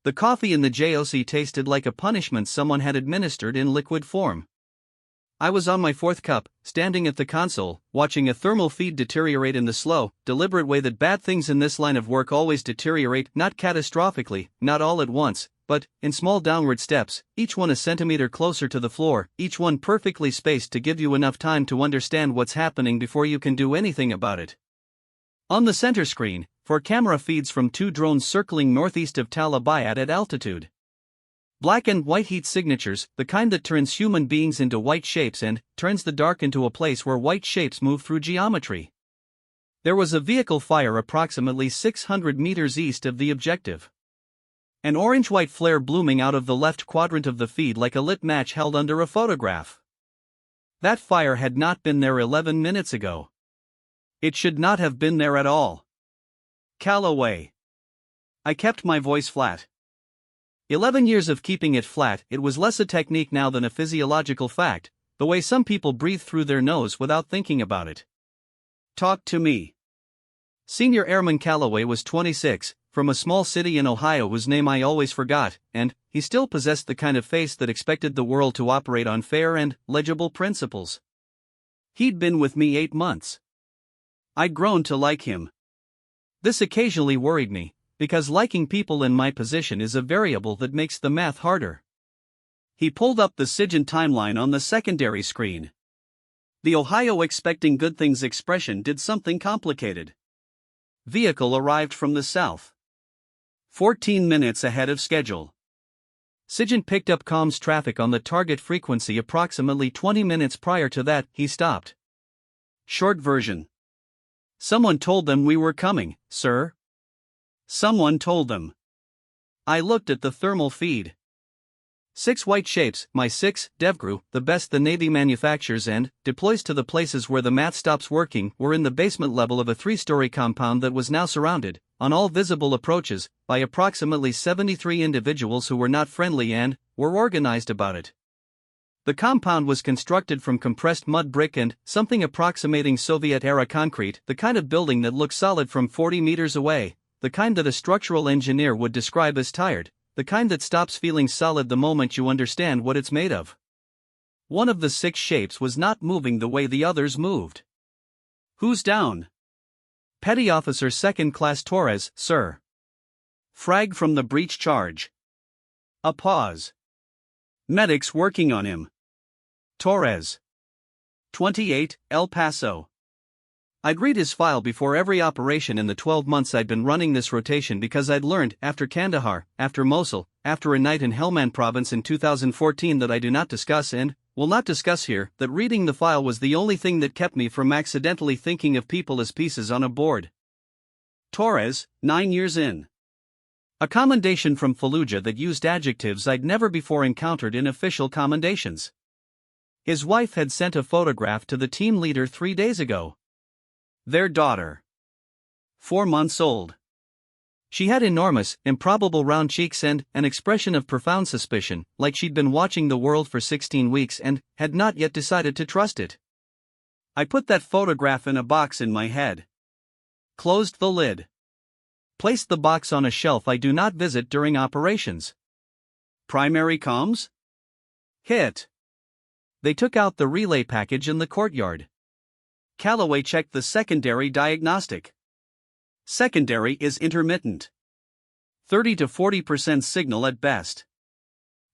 The coffee in the JOC tasted like a punishment someone had administered in liquid form. I was on my fourth cup, standing at the console, watching a thermal feed deteriorate in the slow, deliberate way that bad things in this line of work always deteriorate, not catastrophically, not all at once, but in small downward steps, each one a centimeter closer to the floor, each one perfectly spaced to give you enough time to understand what's happening before you can do anything about it. On the center screen, 4 camera feeds from 2 drones circling northeast of Tal Abyad at altitude. Black and white heat signatures, the kind that turns human beings into white shapes and turns the dark into a place where white shapes move through geometry. There was a vehicle fire approximately 600 meters east of the objective. An orange-white flare blooming out of the left quadrant of the feed like a lit match held under a photograph. That fire had not been there 11 minutes ago. It should not have been there at all. Callaway. I kept my voice flat. 11 years of keeping it flat, it was less a technique now than a physiological fact, the way some people breathe through their nose without thinking about it. Talk to me. Senior Airman Callaway was 26, from a small city in Ohio whose name I always forgot, and he still possessed the kind of face that expected the world to operate on fair and legible principles. He'd been with me 8 months. I'd grown to like him. This occasionally worried me, because liking people in my position is a variable that makes the math harder. He pulled up the SIGINT timeline on the secondary screen. The Ohio expecting good things expression did something complicated. Vehicle arrived from the south. 14 minutes ahead of schedule. SIGINT picked up comms traffic on the target frequency approximately 20 minutes prior to that. He stopped. Short version. Someone told them we were coming, sir. Someone told them. I looked at the thermal feed. 6 white shapes, my 6, DevCrew, the best the Navy manufactures and deploys to the places where the math stops working, were in the basement level of a 3-story compound that was now surrounded, on all visible approaches, by approximately 73 individuals who were not friendly and were organized about it. The compound was constructed from compressed mud brick and something approximating Soviet-era concrete, the kind of building that looks solid from 40 meters away, the kind that a structural engineer would describe as tired, the kind that stops feeling solid the moment you understand what it's made of. One of the 6 shapes was not moving the way the others moved. Who's down? Petty Officer 2nd Class Torres, sir. Frag from the breach charge. A pause. Medics working on him. Torres. 28, El Paso. I'd read his file before every operation in the 12 months I'd been running this rotation because I'd learned, after Kandahar, after Mosul, after a night in Helmand province in 2014 that I do not discuss and will not discuss here, that reading the file was the only thing that kept me from accidentally thinking of people as pieces on a board. Torres, 9 years in. A commendation from Fallujah that used adjectives I'd never before encountered in official commendations. His wife had sent a photograph to the team leader 3 days ago. Their daughter. 4 months old. She had enormous, improbable round cheeks and an expression of profound suspicion, like she'd been watching the world for 16 weeks and had not yet decided to trust it. I put that photograph in a box in my head. Closed the lid. Placed the box on a shelf I do not visit during operations. Primary comms? Hit. They took out the relay package in the courtyard. Callaway checked the secondary diagnostic. Secondary is intermittent. 30 to 40% signal at best.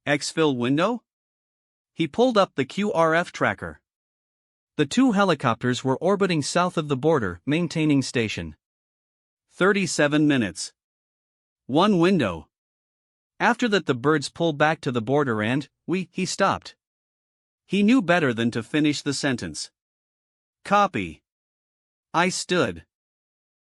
Exfil window? He pulled up the QRF tracker. The 2 helicopters were orbiting south of the border, maintaining station. 37 minutes. 1 window. After that the birds pulled back to the border and he stopped. He knew better than to finish the sentence. Copy. I stood.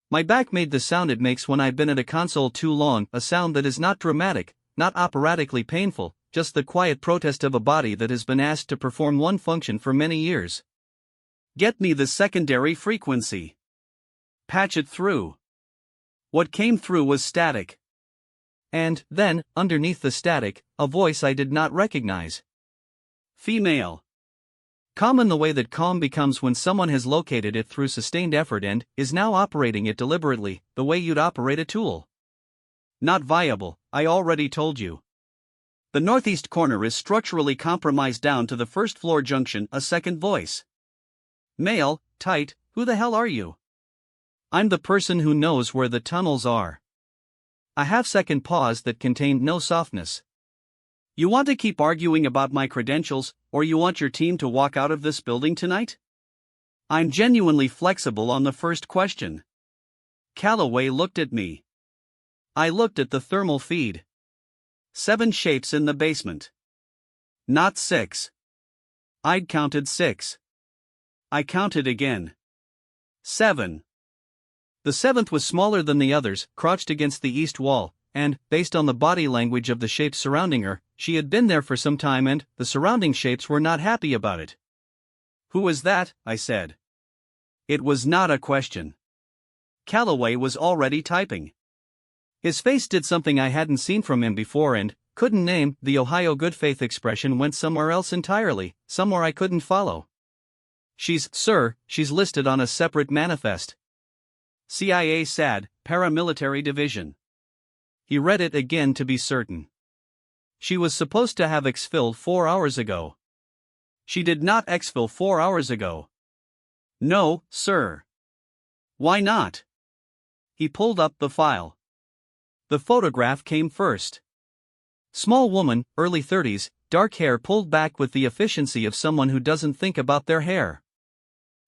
My back made the sound it makes when I've been at a console too long, a sound that is not dramatic, not operatically painful, just the quiet protest of a body that has been asked to perform one function for many years. Get me the secondary frequency. Patch it through. What came through was static. And then, underneath the static, a voice I did not recognize. Female. Calm in the way that calm becomes when someone has located it through sustained effort and is now operating it deliberately, the way you'd operate a tool. Not viable, I already told you. The northeast corner is structurally compromised down to the first floor junction. A second voice. Male, tight, who the hell are you? I'm the person who knows where the tunnels are. A half-second pause that contained no softness. You want to keep arguing about my credentials, or you want your team to walk out of this building tonight? I'm genuinely flexible on the first question. Calloway looked at me. I looked at the thermal feed. 7 shapes in the basement. Not 6. I'd counted 6. I counted again. 7. The 7th was smaller than the others, crouched against the east wall, and, based on the body language of the shapes surrounding her, she had been there for some time and the surrounding shapes were not happy about it. Who was that? I said. It was not a question. Calloway was already typing. His face did something I hadn't seen from him before and couldn't name. The Ohio good faith expression went somewhere else entirely, somewhere I couldn't follow. She's listed on a separate manifest. CIA SAD, Paramilitary Division. He read it again to be certain. She was supposed to have exfilled 4 hours ago. She did not exfil 4 hours ago. No, sir. Why not? He pulled up the file. The photograph came first. Small woman, early 30s, dark hair pulled back with the efficiency of someone who doesn't think about their hair.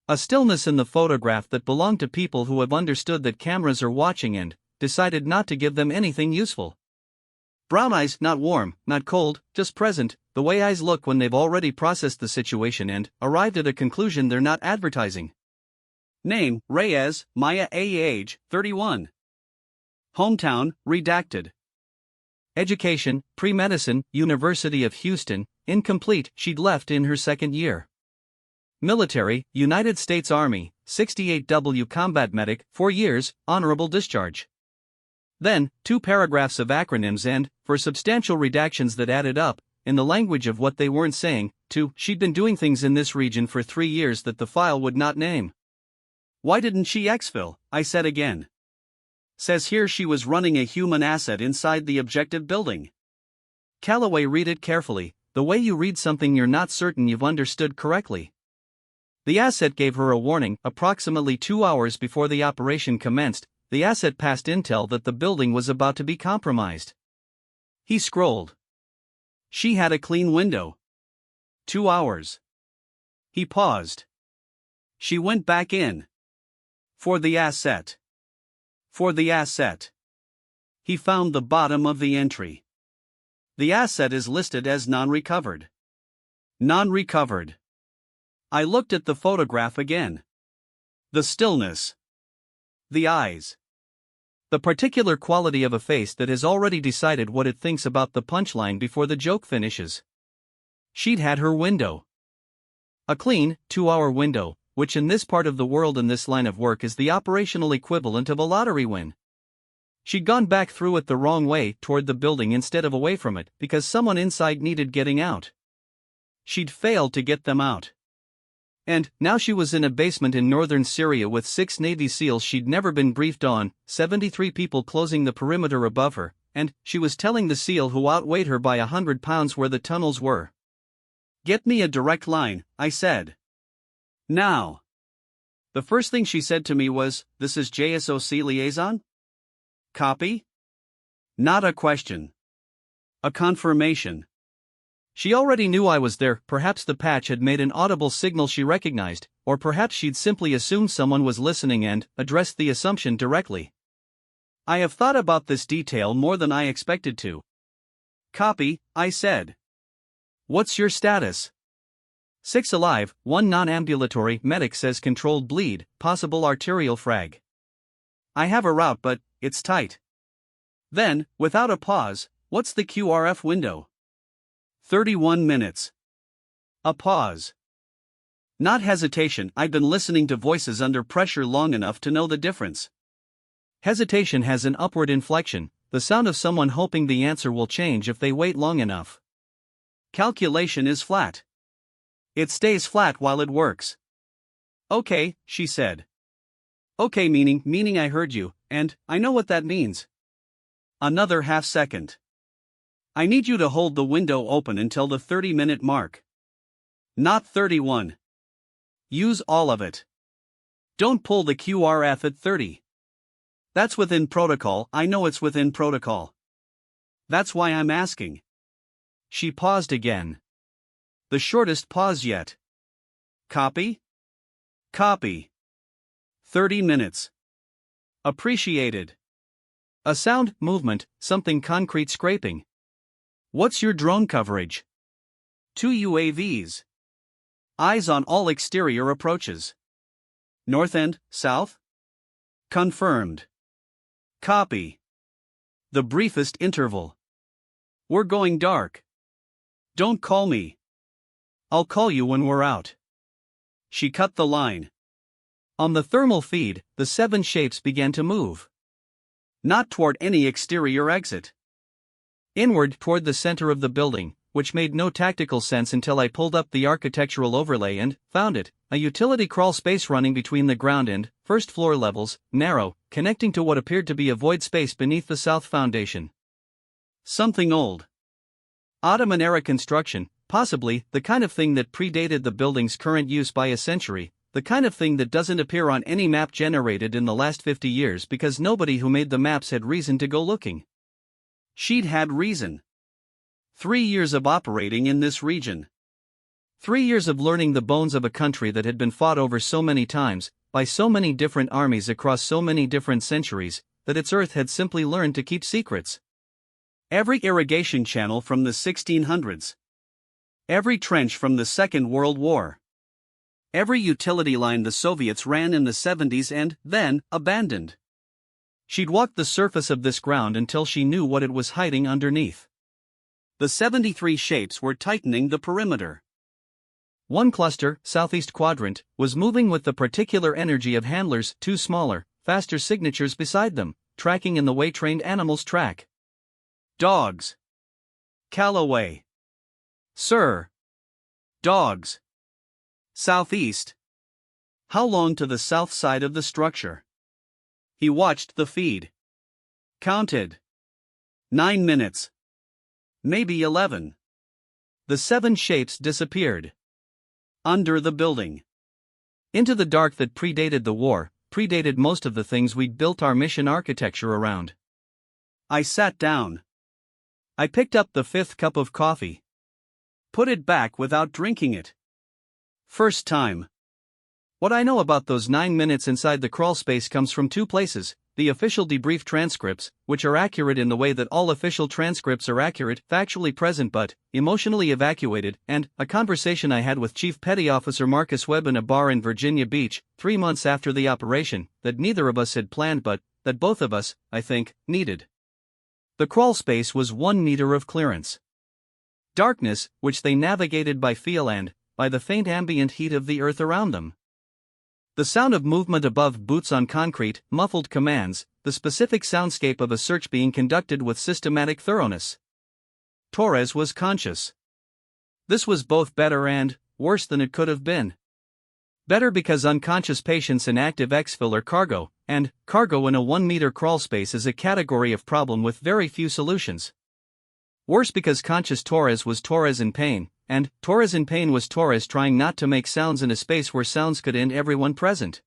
A stillness in the photograph that belonged to people who have understood that cameras are watching and decided not to give them anything useful. Brown eyes, not warm, not cold, just present, the way eyes look when they've already processed the situation and arrived at a conclusion they're not advertising. Name, Reyes, Maya. Age, 31. Hometown, redacted. Education, pre-medicine, University of Houston, incomplete, she'd left in her second year. Military, United States Army, 68W combat medic, 4 years, honorable discharge. Then, 2 paragraphs of acronyms and, for substantial redactions that added up, in the language of what they weren't saying, she'd been doing things in this region for 3 years that the file would not name. Why didn't she exfil? I said again. Says here she was running a human asset inside the objective building. Calloway, read it carefully, the way you read something you're not certain you've understood correctly. The asset gave her a warning. Approximately 2 hours before the operation commenced, the asset passed intel that the building was about to be compromised. He scrolled. She had a clean window. 2 hours. He paused. She went back in. For the asset. For the asset. He found the bottom of the entry. The asset is listed as non-recovered. Non-recovered. I looked at the photograph again. The stillness. The eyes. The particular quality of a face that has already decided what it thinks about the punchline before the joke finishes. She'd had her window. A clean, 2-hour window, which in this part of the world in this line of work is the operational equivalent of a lottery win. She'd gone back through it the wrong way, toward the building instead of away from it, because someone inside needed getting out. She'd failed to get them out. And, now she was in a basement in northern Syria with 6 Navy SEALs she'd never been briefed on, 73 people closing the perimeter above her, and she was telling the SEAL who outweighed her by 100 pounds where the tunnels were. Get me a direct line, I said. Now. The first thing she said to me was, this is JSOC liaison? Copy? Not a question. A confirmation. She already knew I was there. Perhaps the patch had made an audible signal she recognized, or perhaps she'd simply assumed someone was listening and addressed the assumption directly. I have thought about this detail more than I expected to. Copy, I said. What's your status? 6 alive, 1 non-ambulatory, medic says controlled bleed, possible arterial frag. I have a route but, it's tight. Then, without a pause, what's the QRF window? 31 minutes. A pause. Not hesitation, I'd been listening to voices under pressure long enough to know the difference. Hesitation has an upward inflection, the sound of someone hoping the answer will change if they wait long enough. Calculation is flat. It stays flat while it works. Okay, she said. Okay meaning I heard you, and I know what that means. Another half second. I need you to hold the window open until the 30-minute mark. Not 31. Use all of it. Don't pull the QRF at 30. That's within protocol, I know it's within protocol. That's why I'm asking. She paused again. The shortest pause yet. Copy? Copy. 30 minutes. Appreciated. A sound, movement, something concrete scraping. What's your drone coverage? 2 UAVs. Eyes on all exterior approaches. North end, south? Confirmed. Copy. The briefest interval. We're going dark. Don't call me. I'll call you when we're out. She cut the line. On the thermal feed, the 7 shapes began to move. Not toward any exterior exit. Inward toward the center of the building, which made no tactical sense until I pulled up the architectural overlay and found it, a utility crawl space running between the ground and first floor levels, narrow, connecting to what appeared to be a void space beneath the south foundation. Something old. Ottoman-era construction, possibly the kind of thing that predated the building's current use by a century, the kind of thing that doesn't appear on any map generated in the last 50 years because nobody who made the maps had reason to go looking. She'd had reason. 3 years of operating in this region. 3 years of learning the bones of a country that had been fought over so many times, by so many different armies across so many different centuries, that its earth had simply learned to keep secrets. Every irrigation channel from the 1600s. Every trench from the Second World War. Every utility line the Soviets ran in the 70s and, then, abandoned. She'd walked the surface of this ground until she knew what it was hiding underneath. The 73 shapes were tightening the perimeter. One cluster, southeast quadrant, was moving with the particular energy of handlers, 2 smaller, faster signatures beside them, tracking in the way trained animals track. Dogs. Callaway. Sir. Dogs. Southeast. How long to the south side of the structure? He watched the feed. Counted. 9 minutes. Maybe 11. The 7 shapes disappeared. Under the building. Into the dark that predated the war, predated most of the things we'd built our mission architecture around. I sat down. I picked up the 5th cup of coffee. Put it back without drinking it. First time. What I know about those 9 minutes inside the crawl space comes from 2 places: the official debrief transcripts, which are accurate in the way that all official transcripts are accurate, factually present but emotionally evacuated, and a conversation I had with Chief Petty Officer Marcus Webb in a bar in Virginia Beach, 3 months after the operation, that neither of us had planned but that both of us, I think, needed. The crawl space was 1 meter of clearance. Darkness, which they navigated by feel and by the faint ambient heat of the earth around them. The sound of movement above boots on concrete, muffled commands, the specific soundscape of a search being conducted with systematic thoroughness. Torres was conscious. This was both better and worse than it could have been. Better because unconscious patients in active exfil are cargo, and cargo in a 1 meter crawl space is a category of problem with very few solutions. Worse because conscious Torres was Torres in pain, and Torres in pain was Torres trying not to make sounds in a space where sounds could end everyone present.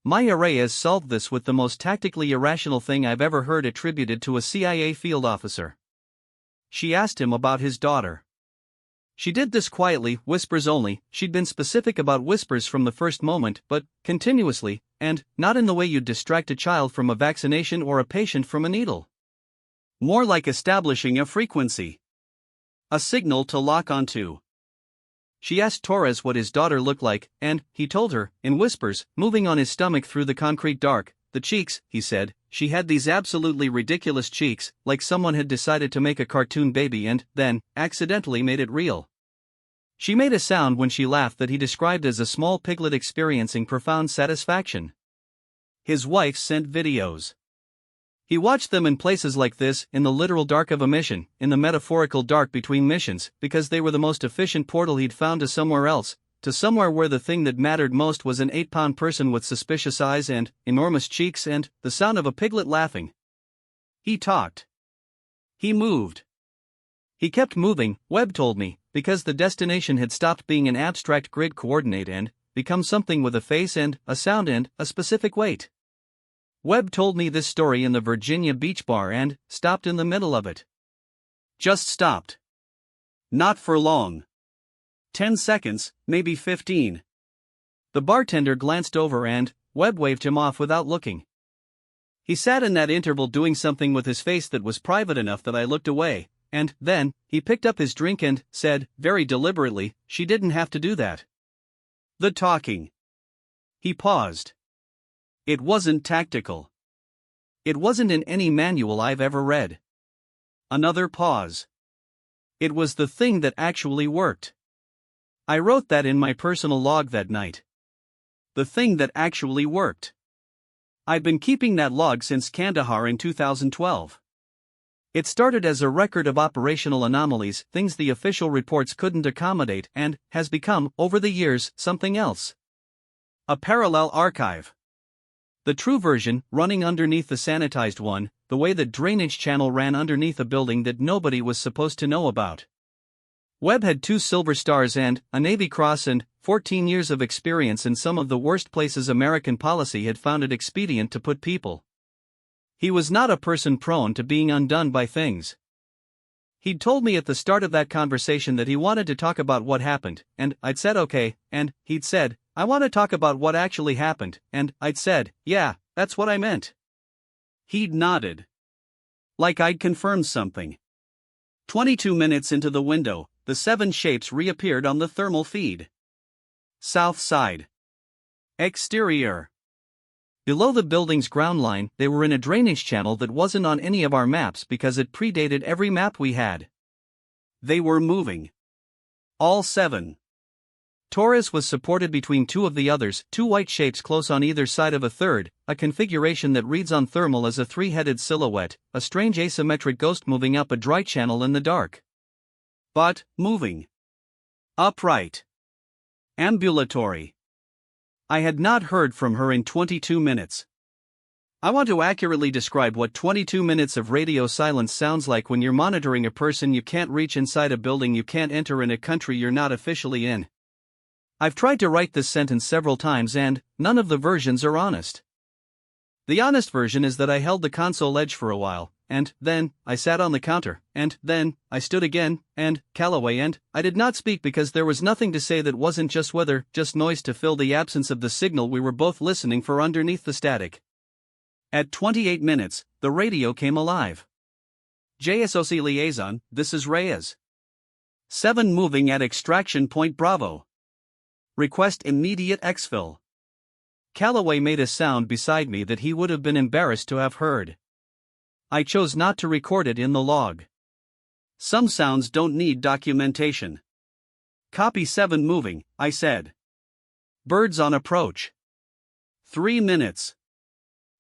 Maya Reyes solved this with the most tactically irrational thing I've ever heard attributed to a CIA field officer. She asked him about his daughter. She did this quietly, whispers only. She'd been specific about whispers from the first moment, but continuously, and not in the way you'd distract a child from a vaccination or a patient from a needle. More like establishing a frequency. A signal to lock onto. She asked Torres what his daughter looked like, and he told her, in whispers, moving on his stomach through the concrete dark. The cheeks, he said, she had these absolutely ridiculous cheeks, like someone had decided to make a cartoon baby and, then, accidentally made it real. She made a sound when she laughed that he described as a small piglet experiencing profound satisfaction. His wife sent videos. He watched them in places like this, in the literal dark of a mission, in the metaphorical dark between missions, because they were the most efficient portal he'd found to somewhere else, to somewhere where the thing that mattered most was an 8-pound person with suspicious eyes and enormous cheeks and the sound of a piglet laughing. He talked. He moved. He kept moving, Webb told me, because the destination had stopped being an abstract grid coordinate and become something with a face and a sound and a specific weight. Webb told me this story in the Virginia Beach bar and stopped in the middle of it. Just stopped. Not for long. 10 seconds, maybe 15. The bartender glanced over and Webb waved him off without looking. He sat in that interval doing something with his face that was private enough that I looked away, and then he picked up his drink and said, very deliberately, she didn't have to do that. The talking. He paused. It wasn't tactical. It wasn't in any manual I've ever read. Another pause. It was the thing that actually worked. I wrote that in my personal log that night. The thing that actually worked. I'd been keeping that log since Kandahar in 2012. It started as a record of operational anomalies, things the official reports couldn't accommodate, and has become, over the years, something else. A parallel archive. The true version, running underneath the sanitized one, the way the drainage channel ran underneath a building that nobody was supposed to know about. Webb had 2 Silver Stars and a Navy Cross and 14 years of experience in some of the worst places American policy had found it expedient to put people. He was not a person prone to being undone by things. He'd told me at the start of that conversation that he wanted to talk about what happened, and I'd said okay, and he'd said, I want to talk about what actually happened, and I'd said, yeah, that's what I meant. He'd nodded. Like I'd confirmed something. 22 minutes into the window, the 7 shapes reappeared on the thermal feed. South side. Exterior. Below the building's ground line, they were in a drainage channel that wasn't on any of our maps because it predated every map we had. They were moving. All 7. Torres was supported between 2 of the others, 2 white shapes close on either side of a third, a configuration that reads on thermal as a 3-headed silhouette, a strange asymmetric ghost moving up a dry channel in the dark. But, moving. Upright. Ambulatory. I had not heard from her in 22 minutes. I want to accurately describe what 22 minutes of radio silence sounds like when you're monitoring a person you can't reach inside a building you can't enter in a country you're not officially in. I've tried to write this sentence several times and none of the versions are honest. The honest version is that I held the console edge for a while, and then I sat on the counter, and then I stood again, and Calloway, and I did not speak because there was nothing to say that wasn't just weather, just noise to fill the absence of the signal we were both listening for underneath the static. At 28 minutes, the radio came alive. JSOC liaison, this is Reyes. 7 moving at extraction point Bravo. Request immediate exfil. Calloway made a sound beside me that he would have been embarrassed to have heard. I chose not to record it in the log. Some sounds don't need documentation. Copy 7 moving, I said. Birds on approach. 3 minutes.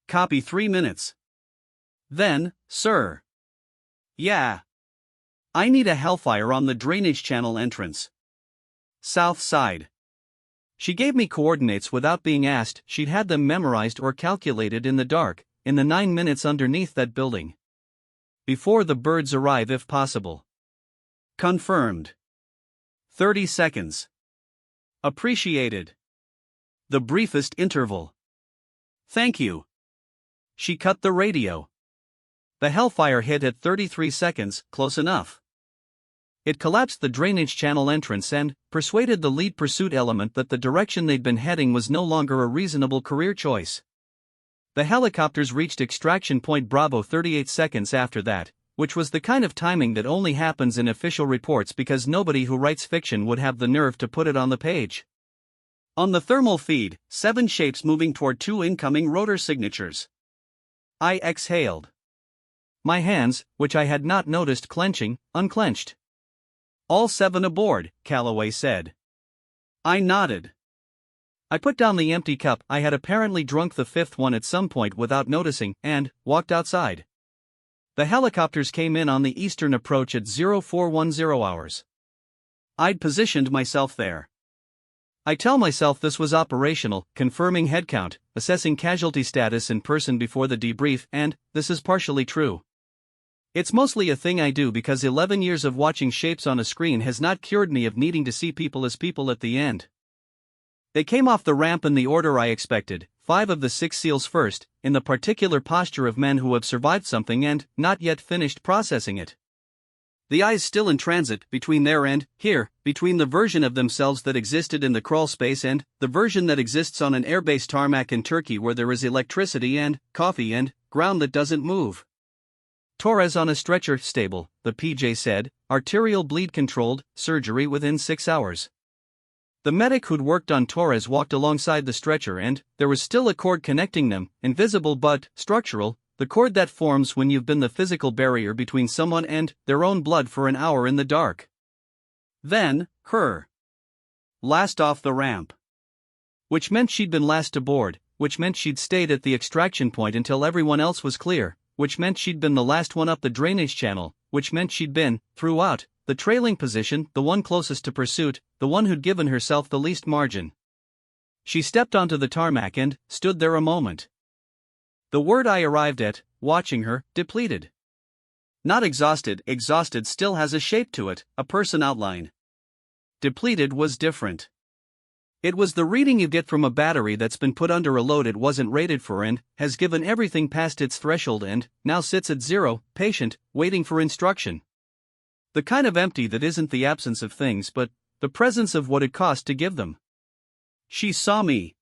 Copy 3 minutes. Then, sir. Yeah. I need a Hellfire on the drainage channel entrance. South side. She gave me coordinates without being asked, she'd had them memorized or calculated in the dark, in the 9 minutes underneath that building. Before the birds arrive if possible. Confirmed. 30 seconds. Appreciated. The briefest interval. Thank you. She cut the radio. The Hellfire hit at 33 seconds, close enough. It collapsed the drainage channel entrance and persuaded the lead pursuit element that the direction they'd been heading was no longer a reasonable career choice. The helicopters reached extraction point Bravo 38 seconds after that, which was the kind of timing that only happens in official reports because nobody who writes fiction would have the nerve to put it on the page. On the thermal feed, 7 shapes moving toward 2 incoming rotor signatures. I exhaled. My hands, which I had not noticed clenching, unclenched. All 7 aboard, Calloway said. I nodded. I put down the empty cup. I had apparently drunk the 5th one at some point without noticing, and walked outside. The helicopters came in on the eastern approach at 0410 hours. I'd positioned myself there. I tell myself this was operational, confirming headcount, assessing casualty status in person before the debrief, and this is partially true. It's mostly a thing I do because 11 years of watching shapes on a screen has not cured me of needing to see people as people at the end. They came off the ramp in the order I expected, 5 of the 6 seals first, in the particular posture of men who have survived something and not yet finished processing it. The eyes still in transit between there and here, between the version of themselves that existed in the crawl space and the version that exists on an airbase tarmac in Turkey where there is electricity and coffee and ground that doesn't move. Torres on a stretcher, stable, the PJ said, arterial bleed controlled, surgery within 6 hours. The medic who'd worked on Torres walked alongside the stretcher and there was still a cord connecting them, invisible but structural, the cord that forms when you've been the physical barrier between someone and their own blood for an hour in the dark. Then, her. Last off the ramp. Which meant she'd been last aboard, which meant she'd stayed at the extraction point until everyone else was clear, which meant she'd been the last one up the drainage channel, which meant she'd been, throughout, the trailing position, the one closest to pursuit, the one who'd given herself the least margin. She stepped onto the tarmac and stood there a moment. The word I arrived at, watching her, depleted. Not exhausted, exhausted still has a shape to it, a person outline. Depleted was different. It was the reading you get from a battery that's been put under a load it wasn't rated for and has given everything past its threshold and now sits at 0, patient, waiting for instruction. The kind of empty that isn't the absence of things but the presence of what it cost to give them. She saw me.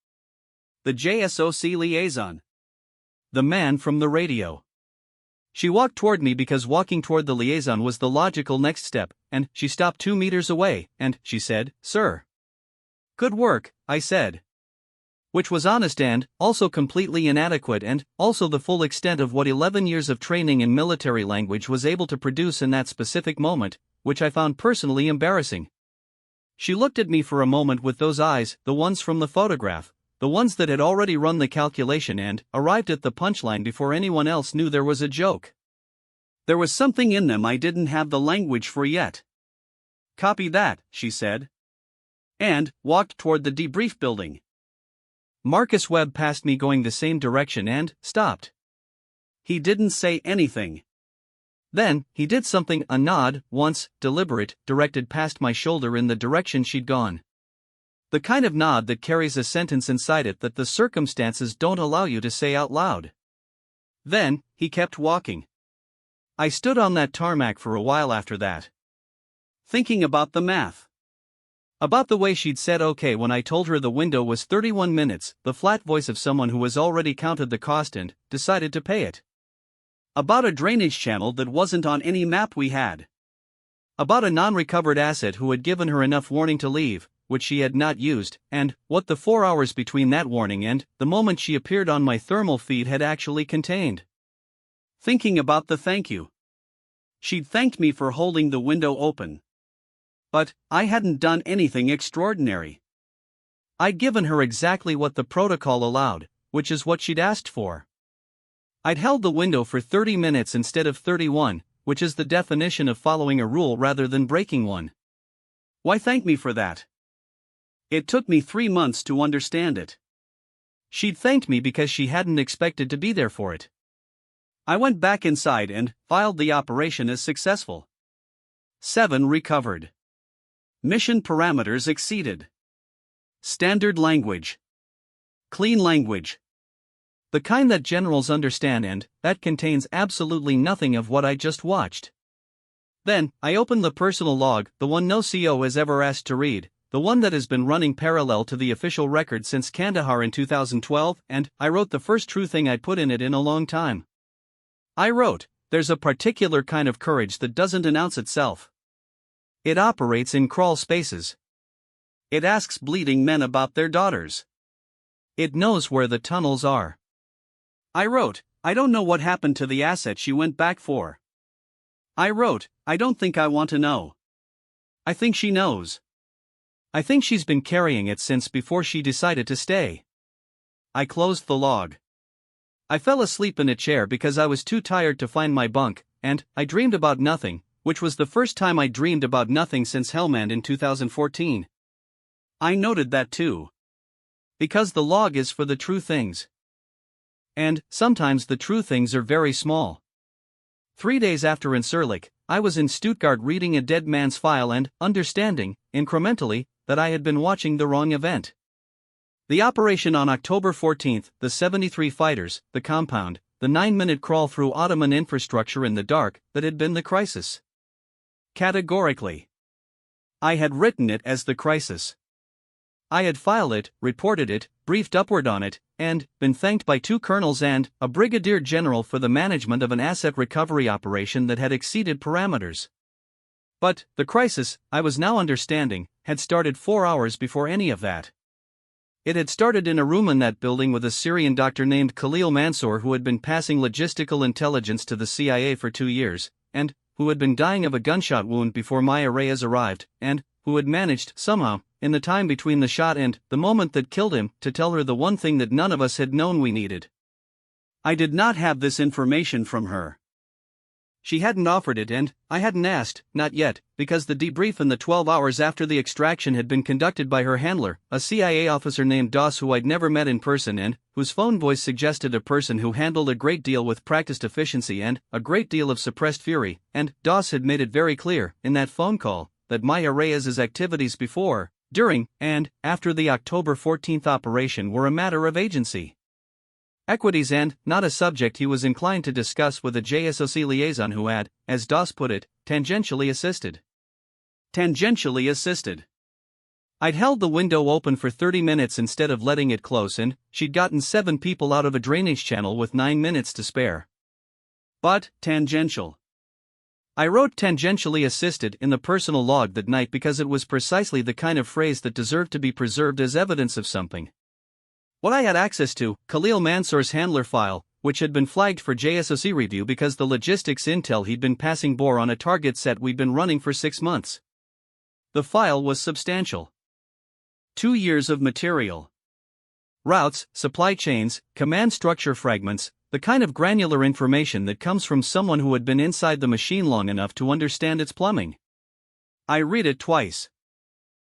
The JSOC liaison. The man from the radio. She walked toward me because walking toward the liaison was the logical next step, and she stopped 2 meters away, and she said, "Sir." "Good work," I said. Which was honest and also completely inadequate and also the full extent of what 11 years of training in military language was able to produce in that specific moment, which I found personally embarrassing. She looked at me for a moment with those eyes, the ones from the photograph, the ones that had already run the calculation and arrived at the punchline before anyone else knew there was a joke. There was something in them I didn't have the language for yet. "Copy that," she said. And walked toward the debrief building. Marcus Webb passed me going the same direction and stopped. He didn't say anything. Then, he did something, a nod, once, deliberate, directed past my shoulder in the direction she'd gone. The kind of nod that carries a sentence inside it that the circumstances don't allow you to say out loud. Then, he kept walking. I stood on that tarmac for a while after that. Thinking about the math. About the way she'd said okay when I told her the window was 31 minutes, the flat voice of someone who has already counted the cost and decided to pay it. About a drainage channel that wasn't on any map we had. About a non-recovered asset who had given her enough warning to leave, which she had not used, and what the 4 hours between that warning and the moment she appeared on my thermal feed had actually contained. Thinking about the thank you. She'd thanked me for holding the window open. But I hadn't done anything extraordinary. I'd given her exactly what the protocol allowed, which is what she'd asked for. I'd held the window for 30 minutes instead of 31, which is the definition of following a rule rather than breaking one. Why thank me for that? It took me 3 months to understand it. She'd thanked me because she hadn't expected to be there for it. I went back inside and filed the operation as successful. 7 recovered. Mission parameters exceeded. Standard language. Clean language. The kind that generals understand and that contains absolutely nothing of what I just watched. Then, I opened the personal log, the one no CO has ever asked to read, the one that has been running parallel to the official record since Kandahar in 2012, and I wrote the first true thing I'd put in it in a long time. I wrote, "There's a particular kind of courage that doesn't announce itself. It operates in crawl spaces. It asks bleeding men about their daughters. It knows where the tunnels are." I wrote, "I don't know what happened to the asset she went back for." I wrote, "I don't think I want to know. I think she knows. I think she's been carrying it since before she decided to stay." I closed the log. I fell asleep in a chair because I was too tired to find my bunk, and I dreamed about nothing, which was the first time I dreamed about nothing since Helmand in 2014. I noted that too. Because the log is for the true things. And sometimes the true things are very small. 3 days after Incirlik, I was in Stuttgart reading a dead man's file and understanding, incrementally, that I had been watching the wrong event. The operation on October 14, the 73 fighters, the compound, the 9-minute crawl through Ottoman infrastructure in the dark, that had been the crisis. Categorically. I had written it as the crisis. I had filed it, reported it, briefed upward on it, and been thanked by 2 colonels and a brigadier general for the management of an asset recovery operation that had exceeded parameters. But the crisis, I was now understanding, had started 4 hours before any of that. It had started in a room in that building with a Syrian doctor named Khalil Mansour who had been passing logistical intelligence to the CIA for 2 years, and who had been dying of a gunshot wound before Maya Reyes arrived, and who had managed, somehow, in the time between the shot and the moment that killed him, to tell her the one thing that none of us had known we needed. I did not have this information from her. She hadn't offered it and I hadn't asked, not yet, because the debrief in the 12 hours after the extraction had been conducted by her handler, a CIA officer named Doss who I'd never met in person and whose phone voice suggested a person who handled a great deal with practiced efficiency and a great deal of suppressed fury, and Doss had made it very clear, in that phone call, that Maya Reyes's activities before, during, and after the October 14 operation were a matter of agency. Equities and not a subject he was inclined to discuss with a JSOC liaison who had, as Doss put it, tangentially assisted. Tangentially assisted. I'd held the window open for 30 minutes instead of letting it close and she'd gotten 7 people out of a drainage channel with 9 minutes to spare. But, tangential. I wrote tangentially assisted in the personal log that night because it was precisely the kind of phrase that deserved to be preserved as evidence of something. What I had access to, Khalil Mansour's handler file, which had been flagged for JSOC review because the logistics intel he'd been passing bore on a target set we'd been running for 6 months. The file was substantial. 2 years of material. Routes, supply chains, command structure fragments, the kind of granular information that comes from someone who had been inside the machine long enough to understand its plumbing. I read it twice.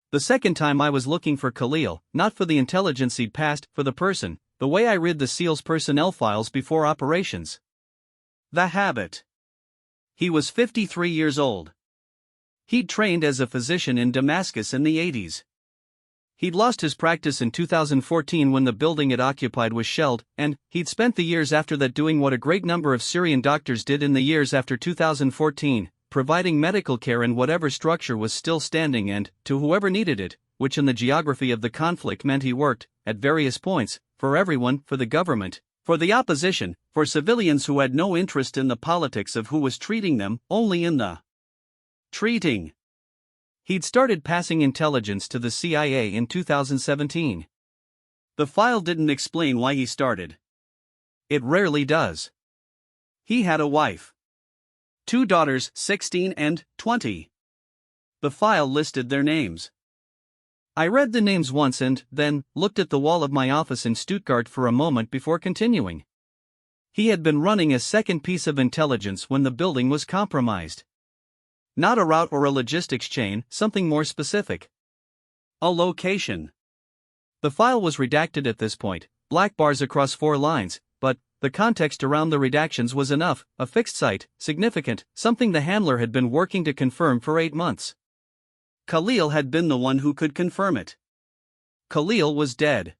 The second time I was looking for Khalil, not for the intelligence he'd passed, for the person, the way I read the SEAL's personnel files before operations. The habit. He was 53 years old. He'd trained as a physician in Damascus in the 80s. He'd lost his practice in 2014 when the building it occupied was shelled, and he'd spent the years after that doing what a great number of Syrian doctors did in the years after 2014, providing medical care in whatever structure was still standing and, to whoever needed it, which in the geography of the conflict meant he worked, at various points, for everyone, for the government, for the opposition, for civilians who had no interest in the politics of who was treating them, only in the treating. He'd started passing intelligence to the CIA in 2017. The file didn't explain why he started. It rarely does. He had a wife. 2 daughters, 16 and 20. The file listed their names. I read the names once and then looked at the wall of my office in Stuttgart for a moment before continuing. He had been running a second piece of intelligence when the building was compromised. Not a route or a logistics chain, something more specific. A location. The file was redacted at this point, black bars across 4 lines, but the context around the redactions was enough, a fixed site, significant, something the handler had been working to confirm for 8 months. Khalil had been the one who could confirm it. Khalil was dead.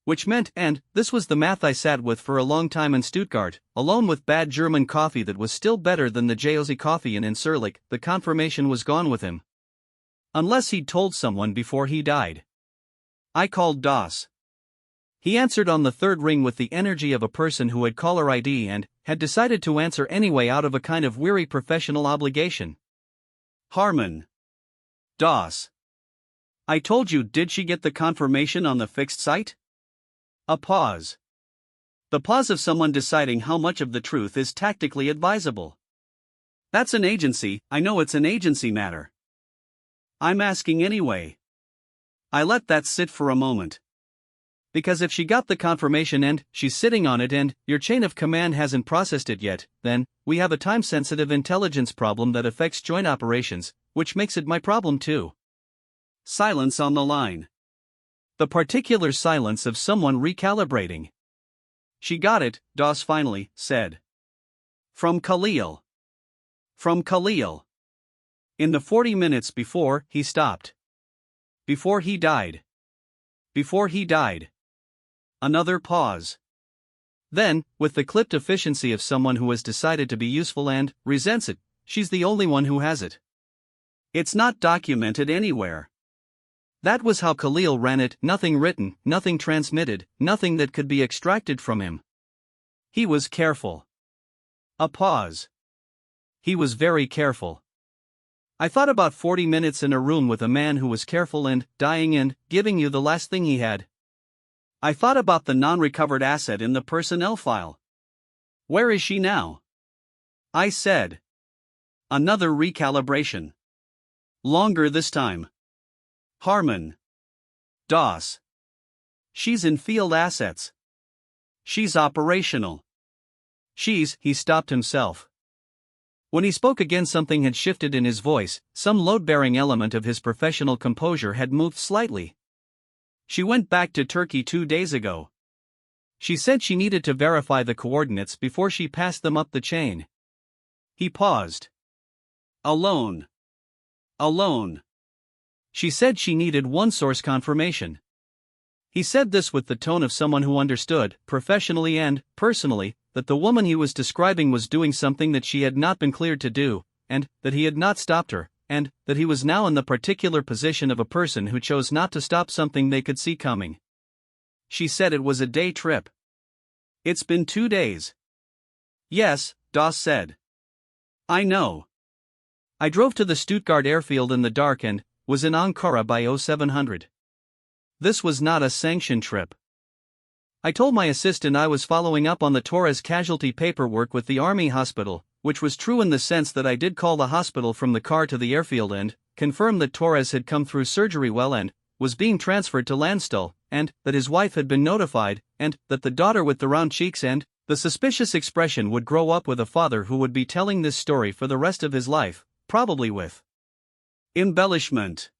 Which meant, and this was the math I sat with for a long time in Stuttgart, alone with bad German coffee that was still better than the JOZ coffee in Incirlik, the confirmation was gone with him. Unless he'd told someone before he died. I called Doss. He answered on the 3rd ring with the energy of a person who had caller ID and had decided to answer anyway out of a kind of weary professional obligation. Harmon. Doss. I told you, did she get the confirmation on the fixed site? A pause. The pause of someone deciding how much of the truth is tactically advisable. That's an agency, I know it's an agency matter. I'm asking anyway. I let that sit for a moment. Because if she got the confirmation and she's sitting on it and your chain of command hasn't processed it yet, then we have a time-sensitive intelligence problem that affects joint operations, which makes it my problem too. Silence on the line. The particular silence of someone recalibrating. She got it, Doss finally said. From Khalil. From Khalil. In the 40 minutes before he stopped. Before he died. Before he died. Another pause. Then, with the clipped efficiency of someone who has decided to be useful and resents it, she's the only one who has it. It's not documented anywhere. That was how Khalil ran it, nothing written, nothing transmitted, nothing that could be extracted from him. He was careful. A pause. He was very careful. I thought about 40 minutes in a room with a man who was careful and dying and giving you the last thing he had. I thought about the non-recovered asset in the personnel file. Where is she now? I said. Another recalibration. Longer this time. Harmon. DOS. She's in field assets. She's operational. He stopped himself. When he spoke again, something had shifted in his voice, some load-bearing element of his professional composure had moved slightly. She went back to Turkey 2 days ago. She said she needed to verify the coordinates before she passed them up the chain. He paused. Alone. Alone. She said she needed one source confirmation. He said this with the tone of someone who understood, professionally and personally, that the woman he was describing was doing something that she had not been cleared to do, and that he had not stopped her, and that he was now in the particular position of a person who chose not to stop something they could see coming. She said it was a day trip. It's been 2 days. Yes, DOS said. I know. I drove to the Stuttgart airfield in the dark and was in Ankara by 0700. This was not a sanctioned trip. I told my assistant I was following up on the Torres casualty paperwork with the Army hospital, which was true in the sense that I did call the hospital from the car to the airfield and confirm that Torres had come through surgery well and was being transferred to Landstuhl, and that his wife had been notified, and that the daughter with the round cheeks and the suspicious expression would grow up with a father who would be telling this story for the rest of his life, probably with embellishment.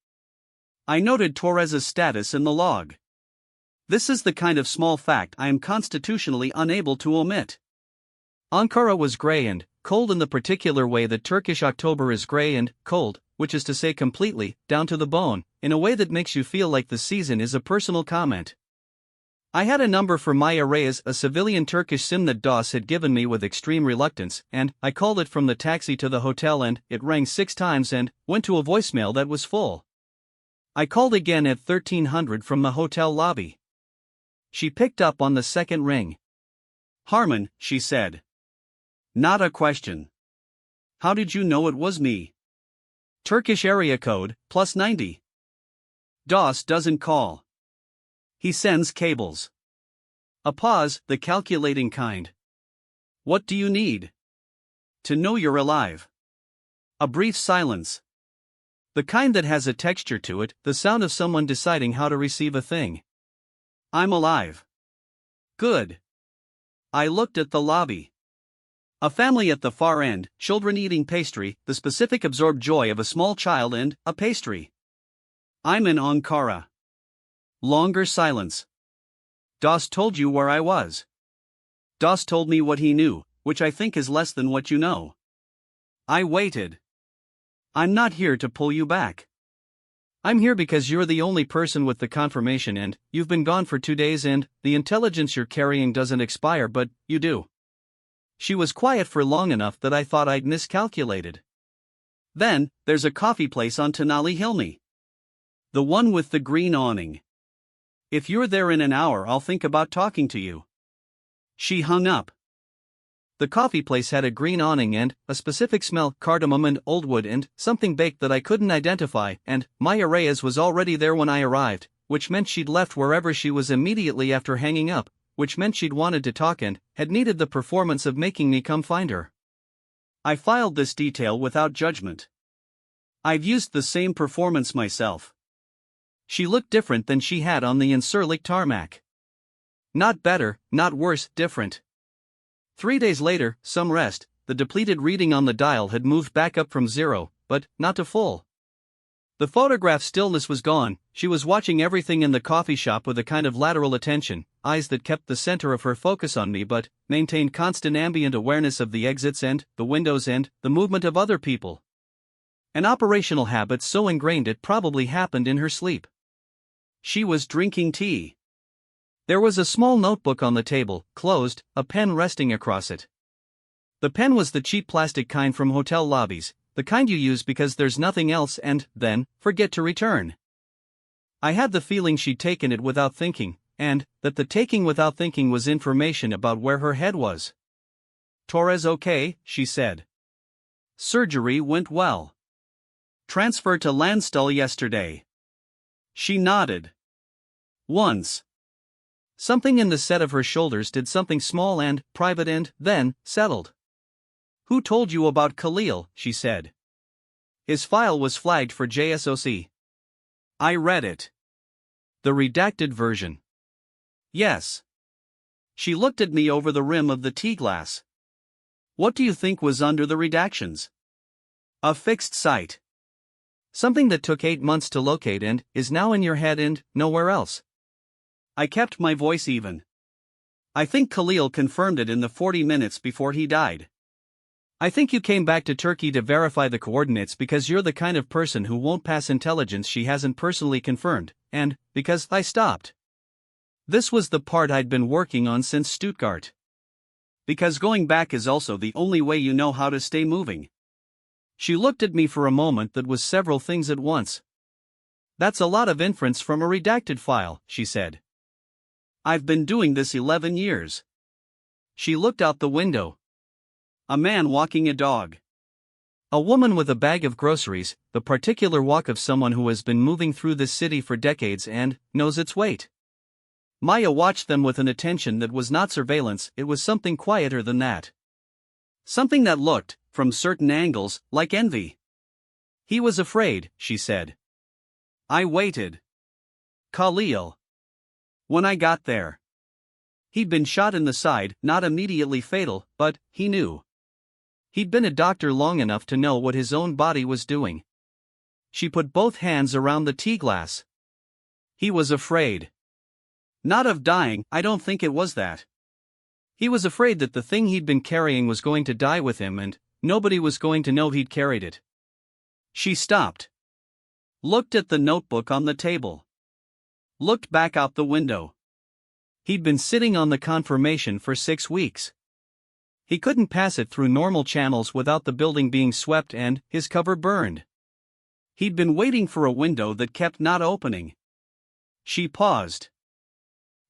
I noted Torres's status in the log. This is the kind of small fact I am constitutionally unable to omit. Ankara was grey and cold in the particular way that Turkish October is grey and cold, which is to say completely, down to the bone, in a way that makes you feel like the season is a personal comment. I had a number for Maya Reyes, a civilian Turkish SIM that DOS had given me with extreme reluctance, and I called it from the taxi to the hotel and it rang 6 times and went to a voicemail that was full. I called again at 1300 from the hotel lobby. She picked up on the second ring. Harmon, she said. Not a question. How did you know it was me? Turkish area code, +90. DOS doesn't call. He sends cables. A pause, the calculating kind. What do you need? To know you're alive. A brief silence. The kind that has a texture to it, the sound of someone deciding how to receive a thing. I'm alive. Good. I looked at the lobby. A family at the far end, children eating pastry, the specific absorbed joy of a small child and a pastry. I'm in Ankara. Longer silence. DOS told you where I was. DOS told me what he knew, which I think is less than what you know. I waited. I'm not here to pull you back. I'm here because you're the only person with the confirmation and you've been gone for 2 days and the intelligence you're carrying doesn't expire, but you do. She was quiet for long enough that I thought I'd miscalculated. Then, there's a coffee place on Tenali Hilmi. The one with the green awning. If you're there in an hour, I'll think about talking to you. She hung up. The coffee place had a green awning and a specific smell, cardamom and old wood and something baked that I couldn't identify, and Maya Reyes was already there when I arrived, which meant she'd left wherever she was immediately after hanging up, which meant she'd wanted to talk and had needed the performance of making me come find her. I filed this detail without judgment. I've used the same performance myself. She looked different than she had on the Incirlik tarmac. Not better, not worse, different. 3 days later, some rest, the depleted reading on the dial had moved back up from 0, but not to full. The photograph stillness was gone, she was watching everything in the coffee shop with a kind of lateral attention. eyes that kept the center of her focus on me but maintained constant ambient awareness of the exits and the windows and the movement of other people. An operational habit so ingrained it probably happened in her sleep. She was drinking tea. There was a small notebook on the table, closed, a pen resting across it. The pen was the cheap plastic kind from hotel lobbies, the kind you use because there's nothing else and, then, forget to return. I had the feeling she'd taken it without thinking, and that the taking without thinking was information about where her head was. "Torres okay," she said. "Surgery went well. Transfer to Landstuhl yesterday." She nodded. "Once." Something in the set of her shoulders did something small and private and then settled. "Who told you about Khalil?" she said. "His file was flagged for JSOC. I read it." "The redacted version?" "Yes." She looked at me over the rim of the tea glass. "What do you think was under the redactions?" "A fixed site. Something that took 8 months to locate and is now in your head and nowhere else." I kept my voice even. "I think Khalil confirmed it in the 40 minutes before he died. I think you came back to Turkey to verify the coordinates because you're the kind of person who won't pass intelligence she hasn't personally confirmed, and because I stopped." This was the part I'd been working on since Stuttgart. Because going back is also the only way you know how to stay moving. She looked at me for a moment that was several things at once. "That's a lot of inference from a redacted file," she said. "I've been doing this 11 years. She looked out the window. A man walking a dog. A woman with a bag of groceries, the particular walk of someone who has been moving through this city for decades and knows its weight. Maya watched them with an attention that was not surveillance, it was something quieter than that. Something that looked, from certain angles, like envy. "He was afraid," she said. I waited. Khalil. When I got there. He'd been shot in the side, not immediately fatal, but he knew. He'd been a doctor long enough to know what his own body was doing. She put both hands around the tea glass. He was afraid. Not of dying, I don't think it was that. He was afraid that the thing he'd been carrying was going to die with him and nobody was going to know he'd carried it. She stopped. Looked at the notebook on the table. Looked back out the window. He'd been sitting on the confirmation for 6 weeks. He couldn't pass it through normal channels without the building being swept and his cover burned. He'd been waiting for a window that kept not opening. She paused.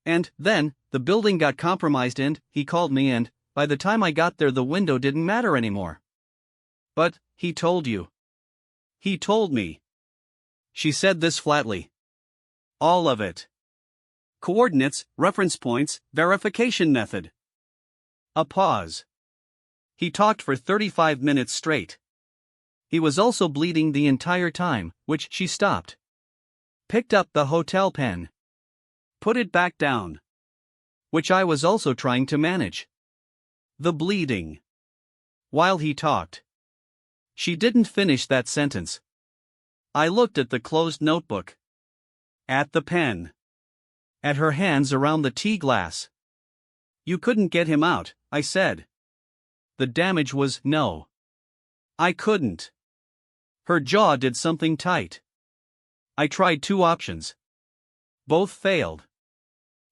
And then, the building got compromised and he called me and, by the time I got there the window didn't matter anymore. But, he told you. He told me. She said this flatly. All of it. Coordinates, reference points, verification method. A pause. He talked for 35 minutes straight. He was also bleeding the entire time, which she stopped. Picked up the hotel pen. Put it back down. Which I was also trying to manage. The bleeding. While he talked. She didn't finish that sentence. I looked at the closed notebook. At the pen. At her hands around the tea glass. You couldn't get him out, I said. The damage was no. I couldn't. Her jaw did something tight. I tried 2 options. Both failed.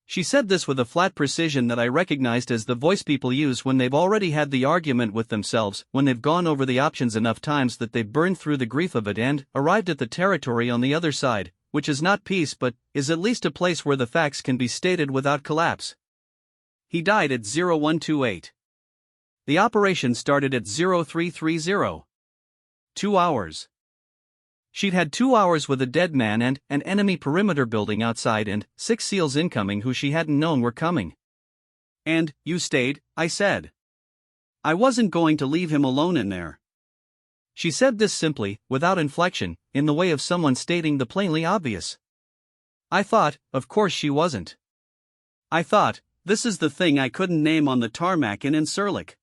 She said this with a flat precision that I recognized as the voice people use when they've already had the argument with themselves, when they've gone over the options enough times that they've burned through the grief of it and arrived at the territory on the other side, which is not peace but is at least a place where the facts can be stated without collapse. He died at 0128. The operation started at 0330. 2 hours. She'd had 2 hours with a dead man and an enemy perimeter building outside and 6 SEALs incoming who she hadn't known were coming. And you stayed, I said. I wasn't going to leave him alone in there. She said this simply, without inflection, in the way of someone stating the plainly obvious. I thought, of course she wasn't. I thought, this is the thing I couldn't name on the tarmac in Incirlik.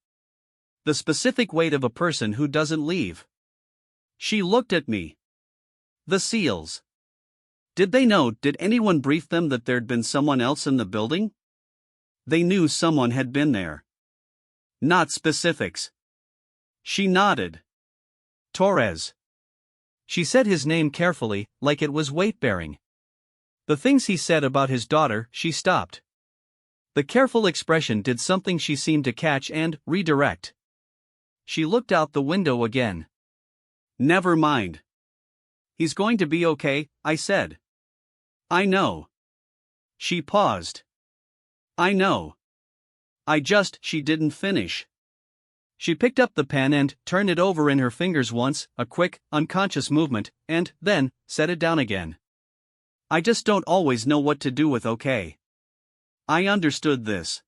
The specific weight of a person who doesn't leave. She looked at me. The SEALs. Did they know, did anyone brief them that there'd been someone else in the building? They knew someone had been there. Not specifics. She nodded. Torres. She said his name carefully, like it was weight-bearing. The things he said about his daughter, she stopped. The careful expression did something. She seemed to catch and redirect. She looked out the window again. Never mind. He's going to be okay, I said. I know. She paused. I know. She didn't finish. She picked up the pen and turned it over in her fingers once, a quick, unconscious movement, and then set it down again. I just don't always know what to do with okay. I understood this.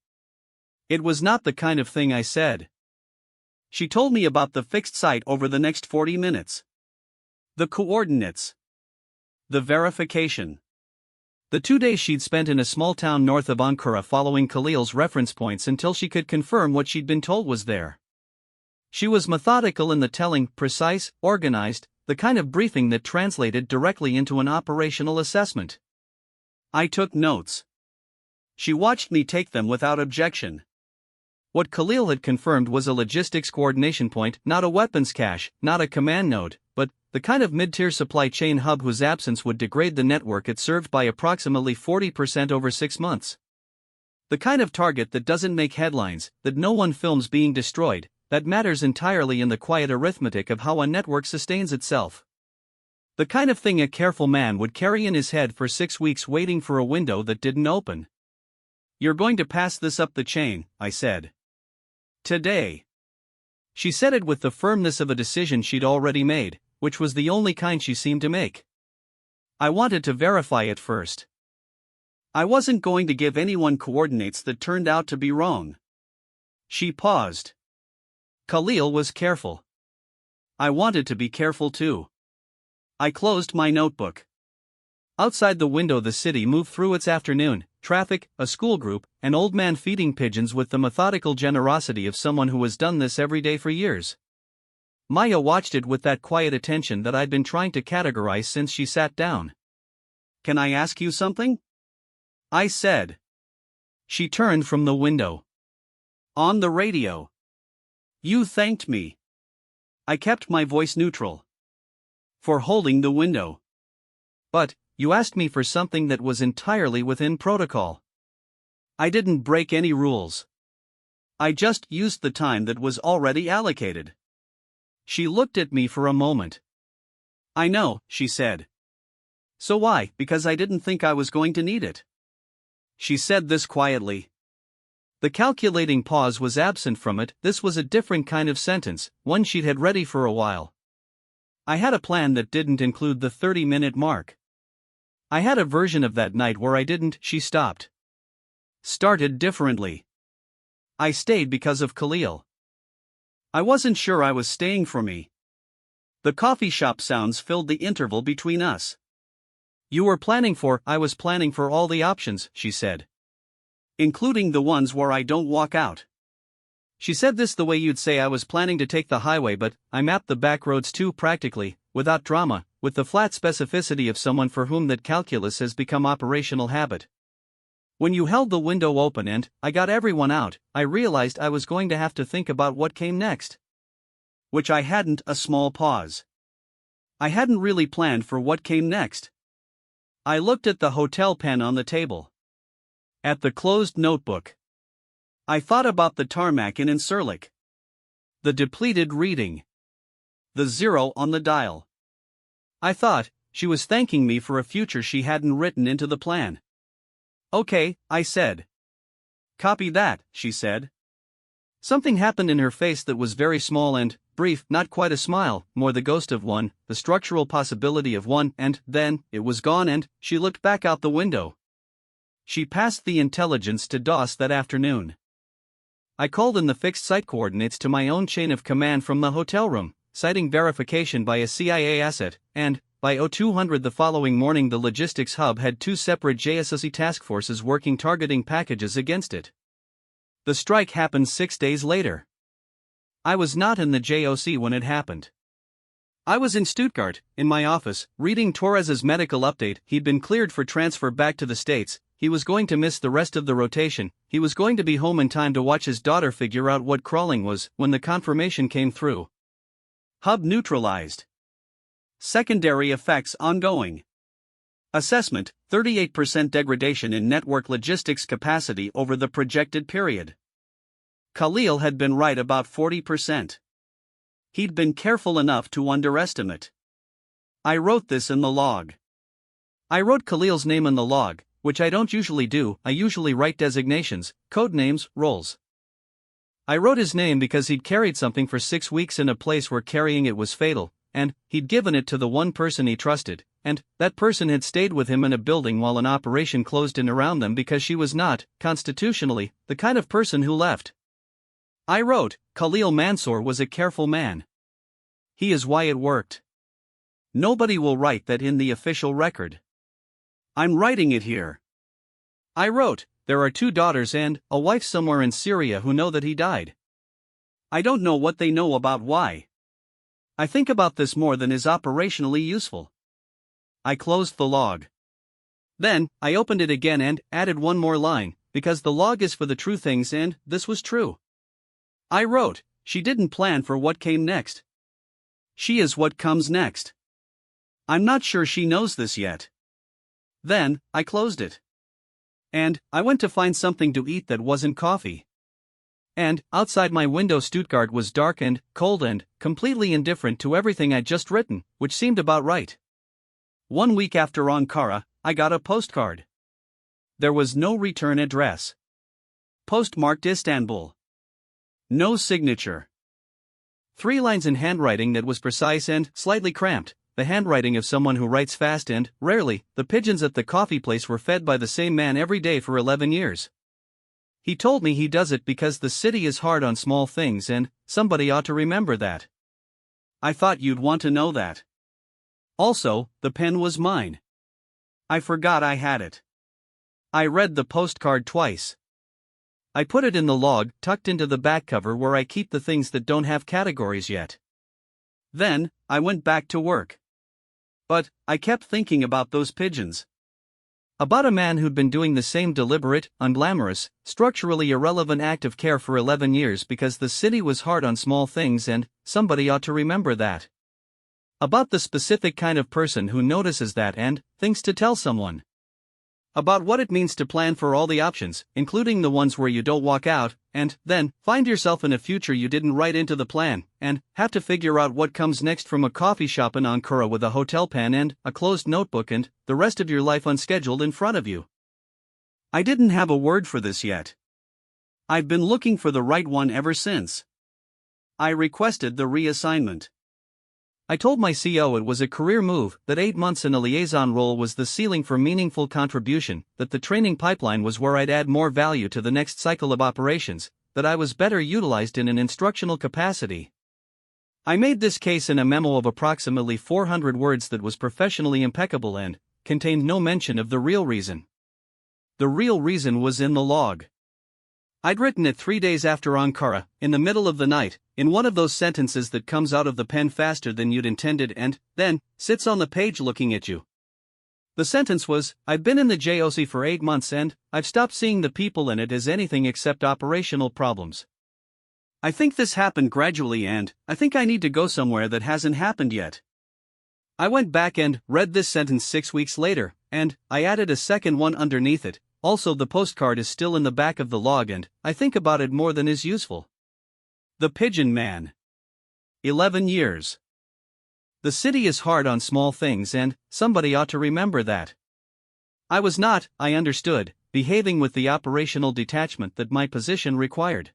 It was not the kind of thing I said. She told me about the fixed site over the next 40 minutes. The coordinates. The verification. The 2 days she'd spent in a small town north of Ankara following Khalil's reference points until she could confirm what she'd been told was there. She was methodical in the telling, precise, organized, the kind of briefing that translated directly into an operational assessment. I took notes. She watched me take them without objection. What Khalil had confirmed was a logistics coordination point, not a weapons cache, not a command node, but the kind of mid-tier supply chain hub whose absence would degrade the network it served by approximately 40% over 6 months. The kind of target that doesn't make headlines, that no one films being destroyed, that matters entirely in the quiet arithmetic of how a network sustains itself. The kind of thing a careful man would carry in his head for 6 weeks waiting for a window that didn't open. You're going to pass this up the chain, I said. Today. She said it with the firmness of a decision she'd already made, which was the only kind she seemed to make. I wanted to verify it first. I wasn't going to give anyone coordinates that turned out to be wrong. She paused. Khalil was careful. I wanted to be careful too. I closed my notebook. Outside the window the city moved through its afternoon, traffic, a school group, an old man feeding pigeons with the methodical generosity of someone who has done this every day for years. Maya watched it with that quiet attention that I'd been trying to categorize since she sat down. Can I ask you something? I said. She turned from the window. On the radio. You thanked me. I kept my voice neutral. For holding the window. But, you asked me for something that was entirely within protocol. I didn't break any rules. I just used the time that was already allocated. She looked at me for a moment. I know, she said. So why? Because I didn't think I was going to need it. She said this quietly. The calculating pause was absent from it. This was a different kind of sentence, one she'd had ready for a while. I had a plan that didn't include the 30-minute mark. I had a version of that night where I didn't. She stopped. Started differently. I stayed because of Khalil. I wasn't sure I was staying for me. The coffee shop sounds filled the interval between us. You were planning for, I was planning for all the options, she said. Including the ones where I don't walk out. She said this the way you'd say I was planning to take the highway, but I mapped the back roads too practically, without drama, with the flat specificity of someone for whom that calculus has become operational habit. When you held the window open and I got everyone out, I realized I was going to have to think about what came next. Which I hadn't. A small pause. I hadn't really planned for what came next. I looked at the hotel pen on the table. At the closed notebook. I thought about the tarmac in Incirlik. The depleted reading. The 0 on the dial. I thought, she was thanking me for a future she hadn't written into the plan. Okay, I said. Copy that, she said. Something happened in her face that was very small and brief, not quite a smile, more the ghost of one, the structural possibility of one, and then, it was gone and she looked back out the window. She passed the intelligence to DOS that afternoon. I called in the fixed site coordinates to my own chain of command from the hotel room, citing verification by a CIA asset, and, by 0200 the following morning the logistics hub had 2 separate JSOC task forces working targeting packages against it. The strike happened 6 days later. I was not in the JOC when it happened. I was in Stuttgart, in my office, reading Torres's medical update. He'd been cleared for transfer back to the States. he was going to miss the rest of the rotation. He was going to be home in time to watch his daughter figure out what crawling was when the confirmation came through. Hub neutralized. Secondary effects ongoing. Assessment: 38% degradation in network logistics capacity over the projected period. Khalil had been right about 40%. He'd been careful enough to underestimate. I wrote this in the log. I wrote Khalil's name in the log, which I don't usually do. I usually write designations, code names, roles. I wrote his name because he'd carried something for 6 weeks in a place where carrying it was fatal, and he'd given it to the one person he trusted, and that person had stayed with him in a building while an operation closed in around them because she was not, constitutionally, the kind of person who left. I wrote, Khalil Mansour was a careful man. He is why it worked. Nobody will write that in the official record. I'm writing it here. I wrote, there are 2 daughters and a wife somewhere in Syria who know that he died. I don't know what they know about why. I think about this more than is operationally useful. I closed the log. Then, I opened it again and added one more line, because the log is for the true things and this was true. I wrote, she didn't plan for what came next. She is what comes next. I'm not sure she knows this yet. Then, I closed it. And I went to find something to eat that wasn't coffee. And outside my window Stuttgart was dark and cold and completely indifferent to everything I'd just written, which seemed about right. 1 week after Ankara, I got a postcard. There was no return address. Postmarked Istanbul. No signature. 3 lines in handwriting that was precise and slightly cramped, the handwriting of someone who writes fast, and, rarely, the pigeons at the coffee place were fed by the same man every day for 11 years. He told me he does it because the city is hard on small things and somebody ought to remember that. I thought you'd want to know that. Also, the pen was mine. I forgot I had it. I read the postcard twice. I put it in the log, tucked into the back cover where I keep the things that don't have categories yet. Then, I went back to work. But, I kept thinking about those pigeons. About a man who'd been doing the same deliberate, unglamorous, structurally irrelevant act of care for 11 years because the city was hard on small things and somebody ought to remember that. About the specific kind of person who notices that and thinks to tell someone. About what it means to plan for all the options, including the ones where you don't walk out, and then find yourself in a future you didn't write into the plan, and have to figure out what comes next from a coffee shop in Ankara with a hotel pen and a closed notebook and the rest of your life unscheduled in front of you. I didn't have a word for this yet. I've been looking for the right one ever since. I requested the reassignment. I told my CO it was a career move, that 8 months in a liaison role was the ceiling for meaningful contribution, that the training pipeline was where I'd add more value to the next cycle of operations, that I was better utilized in an instructional capacity. I made this case in a memo of approximately 400 words that was professionally impeccable and contained no mention of the real reason. The real reason was in the log. I'd written it 3 days after Ankara, in the middle of the night, in one of those sentences that comes out of the pen faster than you'd intended and, then, sits on the page looking at you. The sentence was, I've been in the JOC for 8 months and I've stopped seeing the people in it as anything except operational problems. I think this happened gradually and I think I need to go somewhere that hasn't happened yet. I went back and read this sentence 6 weeks later, and I added a second one underneath it. Also, the postcard is still in the back of the log and I think about it more than is useful. The Pigeon Man. 11 years. The city is hard on small things and somebody ought to remember that. I was not, I understood, behaving with the operational detachment that my position required.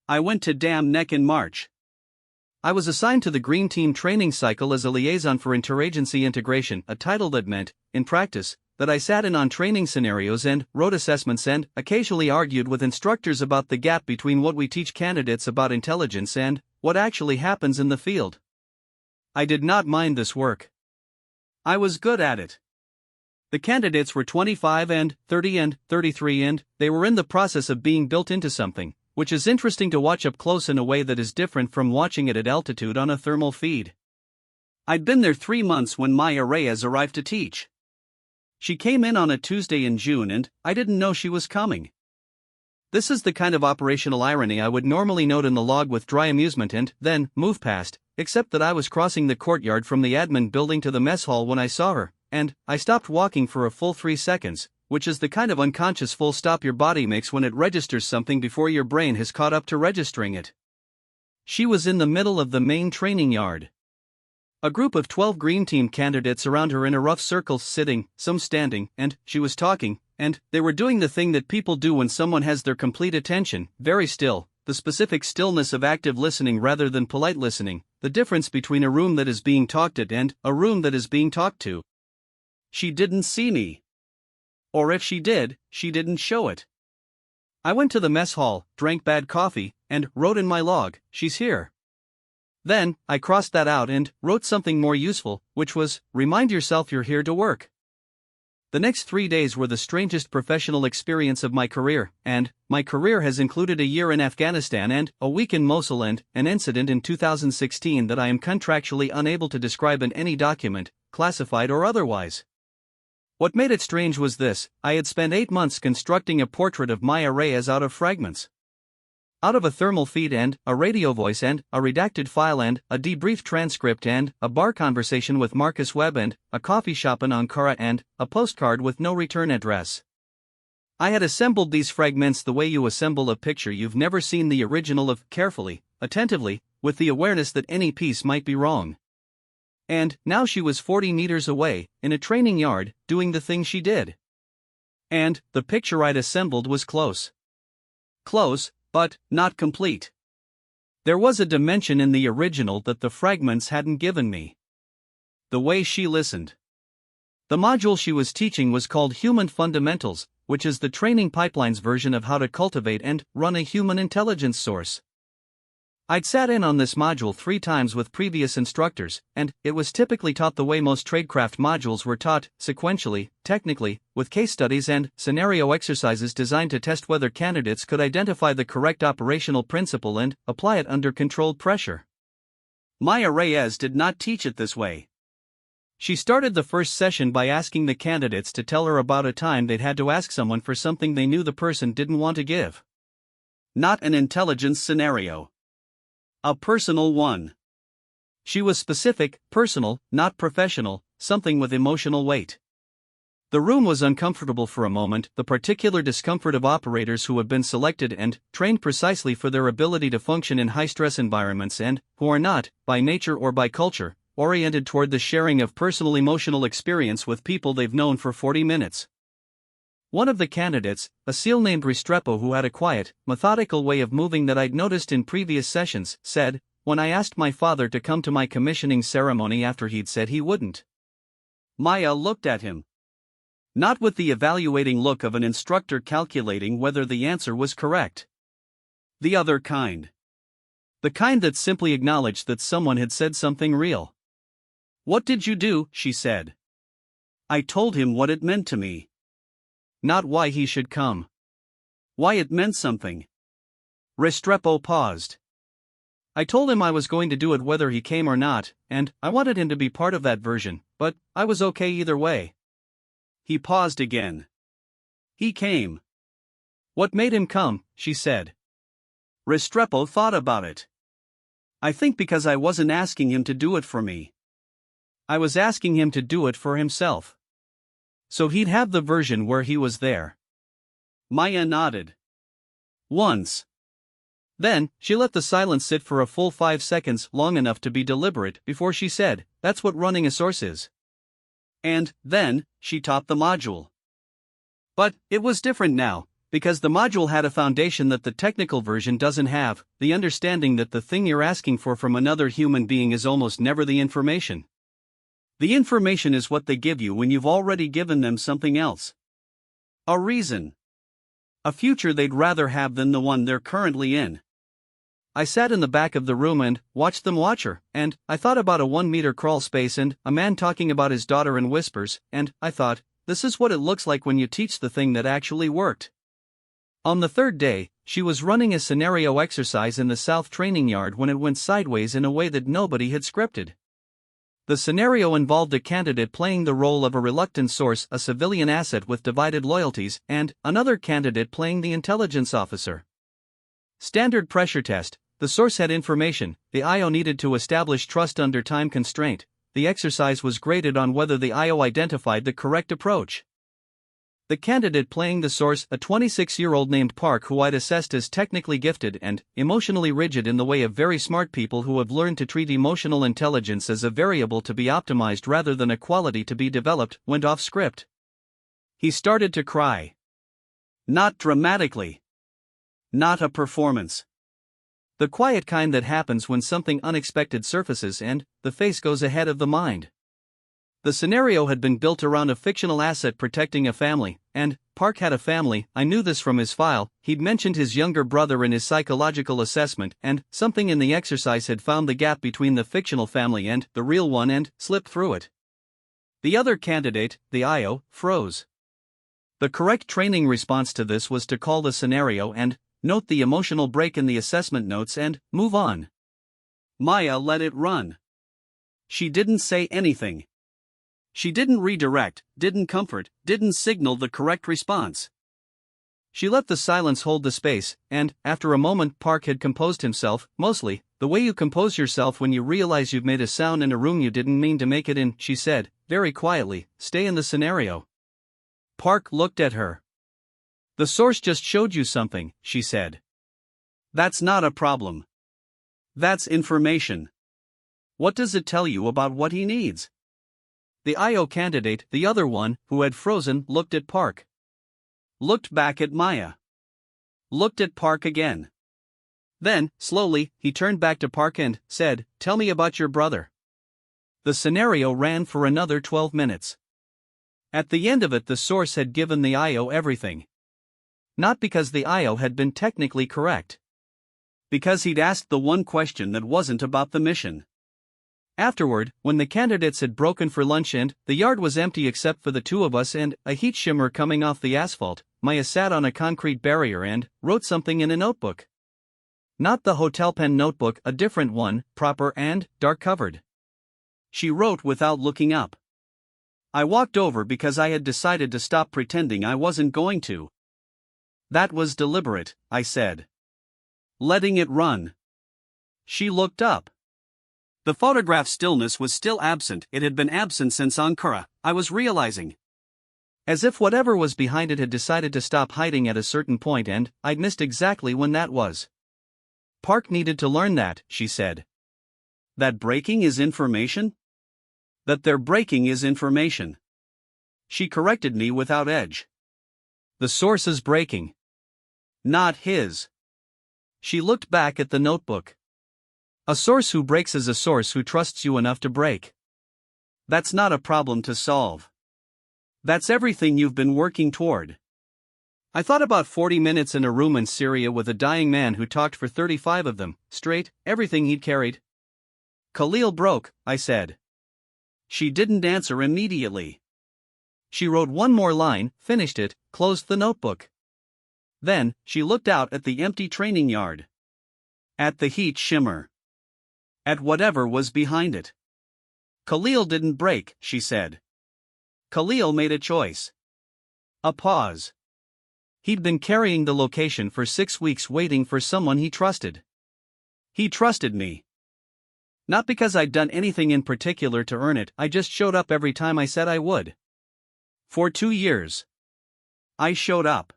I went to Dam Neck in March. I was assigned to the Green Team training cycle as a liaison for interagency integration, a title that meant, in practice, that I sat in on training scenarios and wrote assessments and occasionally argued with instructors about the gap between what we teach candidates about intelligence and what actually happens in the field. I did not mind this work. I was good at it. The candidates were 25 and 30 and 33 and they were in the process of being built into something, which is interesting to watch up close in a way that is different from watching it at altitude on a thermal feed. I'd been there 3 months when my arrayas arrived to teach. She came in on a Tuesday in June and I didn't know she was coming. This is the kind of operational irony I would normally note in the log with dry amusement and then move past, except that I was crossing the courtyard from the admin building to the mess hall when I saw her, and I stopped walking for a full 3 seconds, which is the kind of unconscious full stop your body makes when it registers something before your brain has caught up to registering it. She was in the middle of the main training yard. A group of 12 Green Team candidates around her in a rough circle, sitting, some standing, and she was talking, and they were doing the thing that people do when someone has their complete attention, very still, the specific stillness of active listening rather than polite listening, the difference between a room that is being talked at and a room that is being talked to. She didn't see me. Or if she did, she didn't show it. I went to the mess hall, drank bad coffee, and wrote in my log, "She's here." Then, I crossed that out and wrote something more useful, which was, "Remind yourself you're here to work." The next 3 days were the strangest professional experience of my career, and my career has included a year in Afghanistan and a week in Mosul and an incident in 2016 that I am contractually unable to describe in any document, classified or otherwise. What made it strange was this: I had spent 8 months constructing a portrait of Maya Reyes out of fragments. Out of a thermal feed and a radio voice and a redacted file and a debrief transcript and a bar conversation with Marcus Webb and a coffee shop in Ankara and a postcard with no return address. I had assembled these fragments the way you assemble a picture you've never seen the original of, carefully, attentively, with the awareness that any piece might be wrong. And now she was 40 meters away, in a training yard, doing the thing she did. And the picture I'd assembled was close. Close, but not complete. There was a dimension in the original that the fragments hadn't given me. The way she listened. The module she was teaching was called Human Fundamentals, which is the training pipeline's version of how to cultivate and run a human intelligence source. I'd sat in on this module 3 times with previous instructors, and it was typically taught the way most tradecraft modules were taught, sequentially, technically, with case studies and scenario exercises designed to test whether candidates could identify the correct operational principle and apply it under controlled pressure. Maya Reyes did not teach it this way. She started the first session by asking the candidates to tell her about a time they'd had to ask someone for something they knew the person didn't want to give. Not an intelligence scenario. A personal one. She was specific, personal, not professional, something with emotional weight. The room was uncomfortable for a moment, the particular discomfort of operators who have been selected and trained precisely for their ability to function in high-stress environments and who are not, by nature or by culture, oriented toward the sharing of personal emotional experience with people they've known for 40 minutes. One of the candidates, a SEAL named Restrepo who had a quiet, methodical way of moving that I'd noticed in previous sessions, said, "When I asked my father to come to my commissioning ceremony after he'd said he wouldn't." Maya looked at him. Not with the evaluating look of an instructor calculating whether the answer was correct. The other kind. The kind that simply acknowledged that someone had said something real. "What did you do?" she said. I told him what it meant to me. Not why he should come. Why it meant something. Restrepo paused. I told him I was going to do it whether he came or not, and I wanted him to be part of that version, but I was okay either way. He paused again. He came. What made him come, she said. Restrepo thought about it. I think because I wasn't asking him to do it for me. I was asking him to do it for himself. So he'd have the version where he was there. Maya nodded. Once. Then, she let the silence sit for a full 5 seconds, long enough to be deliberate, before she said, "That's what running a source is." And, then, she taught the module. But, it was different now, because the module had a foundation that the technical version doesn't have, the understanding that the thing you're asking for from another human being is almost never the information. The information is what they give you when you've already given them something else. A reason. A future they'd rather have than the one they're currently in. I sat in the back of the room and watched them watch her, and I thought about a 1-meter crawl space and a man talking about his daughter in whispers, and I thought, this is what it looks like when you teach the thing that actually worked. On the 3rd day, she was running a scenario exercise in the South Training Yard when it went sideways in a way that nobody had scripted. The scenario involved a candidate playing the role of a reluctant source, a civilian asset with divided loyalties, and another candidate playing the intelligence officer. Standard pressure test. The source had information, the IO needed to establish trust under time constraint. The exercise was graded on whether the IO identified the correct approach. The candidate playing the source, a 26-year-old named Park, who I'd assessed as technically gifted and emotionally rigid in the way of very smart people who have learned to treat emotional intelligence as a variable to be optimized rather than a quality to be developed, went off script. He started to cry. Not dramatically. Not a performance. The quiet kind that happens when something unexpected surfaces and the face goes ahead of the mind. The scenario had been built around a fictional asset protecting a family, and Park had a family. I knew this from his file. He'd mentioned his younger brother in his psychological assessment, and something in the exercise had found the gap between the fictional family and the real one and slipped through it. The other candidate, the IO, froze. The correct training response to this was to call the scenario and note the emotional break in the assessment notes and move on. Maya let it run. She didn't say anything. She didn't redirect, didn't comfort, didn't signal the correct response. She let the silence hold the space, and, after a moment, Park had composed himself, mostly, the way you compose yourself when you realize you've made a sound in a room you didn't mean to make it in. She said, very quietly, stay in the scenario. Park looked at her. The source just showed you something, she said. That's not a problem. That's information. What does it tell you about what he needs? The IO candidate, the other one, who had frozen, looked at Park. Looked back at Maya. Looked at Park again. Then, slowly, he turned back to Park and said, tell me about your brother. The scenario ran for another 12 minutes. At the end of it, the source had given the IO everything. Not because the IO had been technically correct. Because he'd asked the one question that wasn't about the mission. Afterward, when the candidates had broken for lunch and the yard was empty except for the two of us and a heat shimmer coming off the asphalt, Maya sat on a concrete barrier and wrote something in a notebook. Not the hotel pen notebook, a different one, proper and dark-covered. She wrote without looking up. I walked over because I had decided to stop pretending I wasn't going to. That was deliberate, I said. Letting it run. She looked up. The photograph's stillness was still absent. It had been absent since Ankara, I was realizing. As if whatever was behind it had decided to stop hiding at a certain point, and I'd missed exactly when that was. Park needed to learn that, she said. That breaking is information? That their breaking is information. She corrected me without edge. The source is breaking. Not his. She looked back at the notebook. A source who breaks is a source who trusts you enough to break. That's not a problem to solve. That's everything you've been working toward. I thought about 40 minutes in a room in Syria with a dying man who talked for 35 of them, straight, everything he'd carried. Khalil broke, I said. She didn't answer immediately. She wrote one more line, finished it, closed the notebook. Then, she looked out at the empty training yard. At the heat shimmer. At whatever was behind it. Khalil didn't break, she said. Khalil made a choice. A pause. He'd been carrying the location for 6 weeks waiting for someone he trusted. He trusted me. Not because I'd done anything in particular to earn it, I just showed up every time I said I would. For 2 years. I showed up.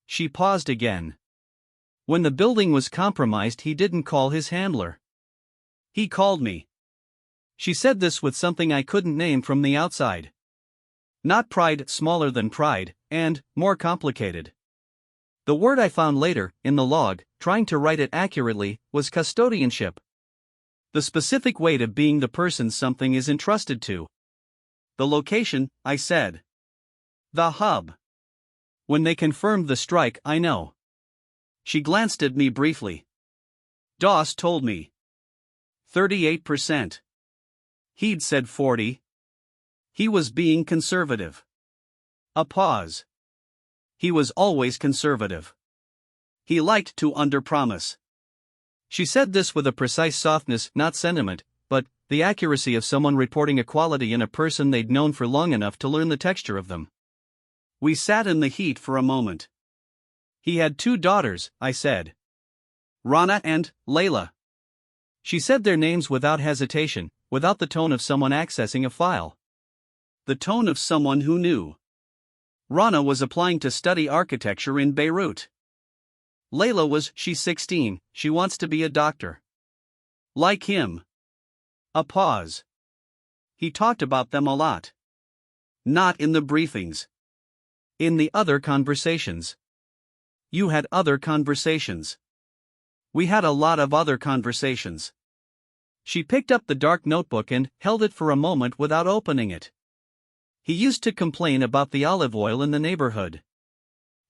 She paused again. When the building was compromised, he didn't call his handler. He called me. She said this with something I couldn't name from the outside. Not pride, smaller than pride, and more complicated. The word I found later, in the log, trying to write it accurately, was custodianship. The specific weight of being the person something is entrusted to. The location, I said. The hub. When they confirmed the strike, I know. She glanced at me briefly. Doss told me. 38%. He'd said 40. He was being conservative. A pause. He was always conservative. He liked to underpromise. She said this with a precise softness, not sentiment, but the accuracy of someone reporting a quality in a person they'd known for long enough to learn the texture of them. We sat in the heat for a moment. He had 2 daughters, I said. Rana and Layla. She said their names without hesitation, without the tone of someone accessing a file. The tone of someone who knew. Rana was applying to study architecture in Beirut. Layla she's 16, she wants to be a doctor. Like him. A pause. He talked about them a lot. Not in the briefings. In the other conversations. You had other conversations. We had a lot of other conversations. She picked up the dark notebook and held it for a moment without opening it. He used to complain about the olive oil in the neighborhood.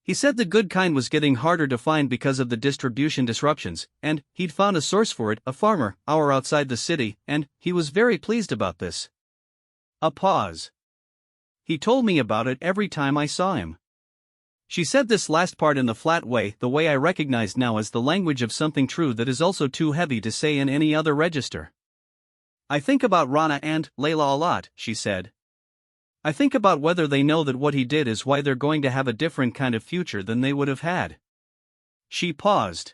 He said the good kind was getting harder to find because of the distribution disruptions, and he'd found a source for it, a farmer, hour outside the city, and he was very pleased about this. A pause. He told me about it every time I saw him. She said this last part in the flat way, the way I recognized now as the language of something true that is also too heavy to say in any other register. I think about Rana and Layla a lot, she said. I think about whether they know that what he did is why they're going to have a different kind of future than they would have had. She paused.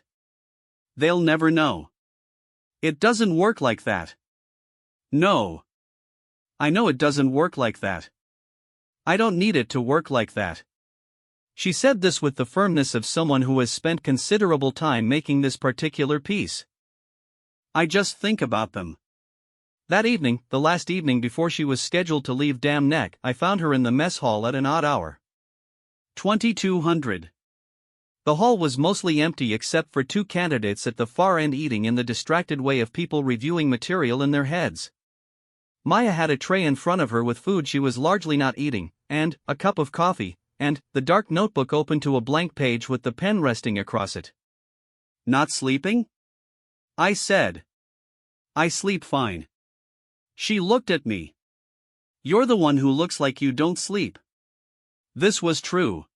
They'll never know. It doesn't work like that. No. I know it doesn't work like that. I don't need it to work like that. She said this with the firmness of someone who has spent considerable time making this particular piece. I just think about them. That evening, the last evening before she was scheduled to leave Dam Neck, I found her in the mess hall at an odd hour. 2200. The hall was mostly empty except for 2 candidates at the far end eating in the distracted way of people reviewing material in their heads. Maya had a tray in front of her with food she was largely not eating, and a cup of coffee, and the dark notebook open to a blank page with the pen resting across it. Not sleeping? I said. I sleep fine. She looked at me. You're the one who looks like you don't sleep. This was true.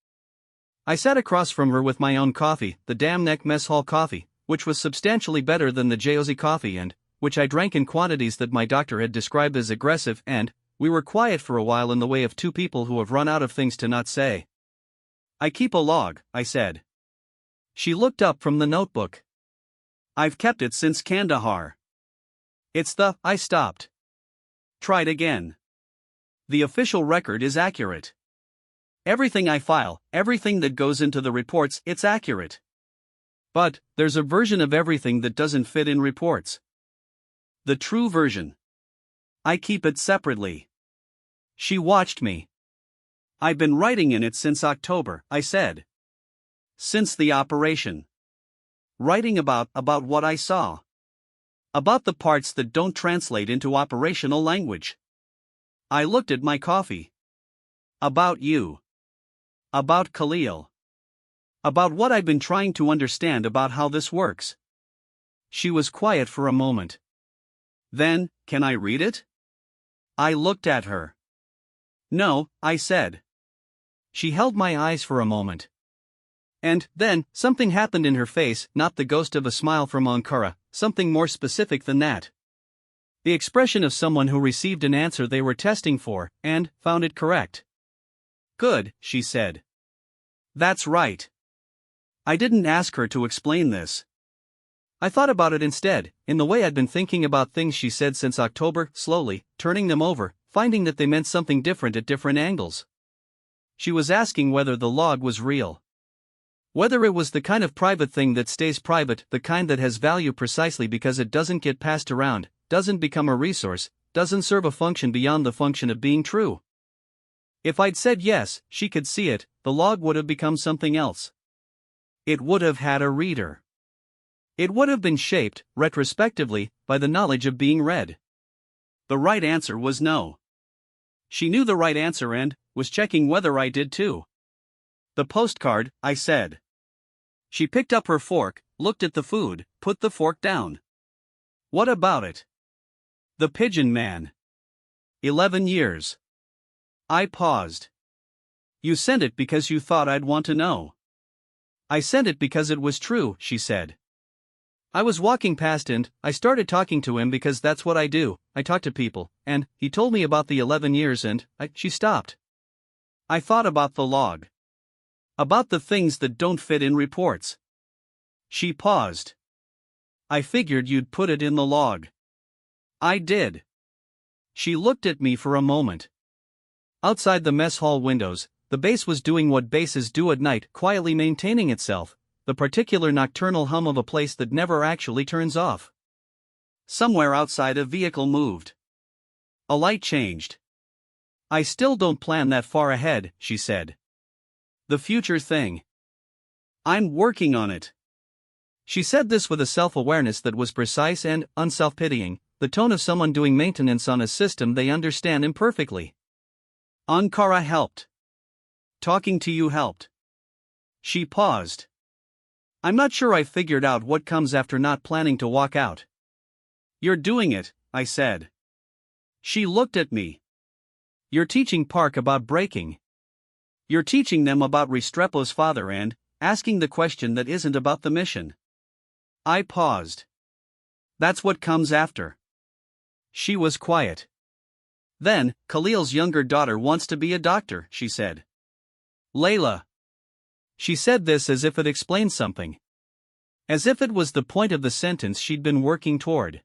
I sat across from her with my own coffee, the Dam Neck mess hall coffee, which was substantially better than the Josie coffee and which I drank in quantities that my doctor had described as aggressive, and we were quiet for a while in the way of 2 people who have run out of things to not say. I keep a log, I said. She looked up from the notebook. I've kept it since Kandahar. I stopped. Tried again. The official record is accurate. Everything I file, everything that goes into the reports, it's accurate. But there's a version of everything that doesn't fit in reports. The true version. I keep it separately. She watched me. I've been writing in it since October, I said. Since the operation. Writing about what I saw. About the parts that don't translate into operational language. I looked at my coffee. About you. About Khalil. About what I've been trying to understand about how this works. She was quiet for a moment. Then, can I read it? I looked at her. No, I said. She held my eyes for a moment. And then, something happened in her face, not the ghost of a smile from Ankara, something more specific than that. The expression of someone who received an answer they were testing for, and found it correct. Good, she said. That's right. I didn't ask her to explain this. I thought about it instead, in the way I'd been thinking about things she said since October, slowly, turning them over, finding that they meant something different at different angles. She was asking whether the log was real. Whether it was the kind of private thing that stays private, the kind that has value precisely because it doesn't get passed around, doesn't become a resource, doesn't serve a function beyond the function of being true. If I'd said yes, she could see it, the log would have become something else. It would have had a reader. It would have been shaped, retrospectively, by the knowledge of being read. The right answer was no. She knew the right answer and was checking whether I did too. The postcard, I said. She picked up her fork, looked at the food, put the fork down. What about it? The Pigeon Man. 11 years. I paused. You sent it because you thought I'd want to know. I sent it because it was true, she said. I was walking past and I started talking to him because that's what I do. I talk to people, and he told me about the 11 years and she stopped. I thought about the log. About the things that don't fit in reports. She paused. I figured you'd put it in the log. I did. She looked at me for a moment. Outside the mess hall windows, the base was doing what bases do at night, quietly maintaining itself, the particular nocturnal hum of a place that never actually turns off. Somewhere outside a vehicle moved. A light changed. I still don't plan that far ahead, she said. The future thing. I'm working on it. She said this with a self-awareness that was precise and unself-pitying, the tone of someone doing maintenance on a system they understand imperfectly. Ankara helped. Talking to you helped. She paused. I'm not sure I figured out what comes after not planning to walk out. You're doing it, I said. She looked at me. You're teaching Park about breaking. You're teaching them about Restrepo's father and asking the question that isn't about the mission. I paused. That's what comes after. She was quiet. Then, Khalil's younger daughter wants to be a doctor, she said. Layla. She said this as if it explained something. As if it was the point of the sentence she'd been working toward.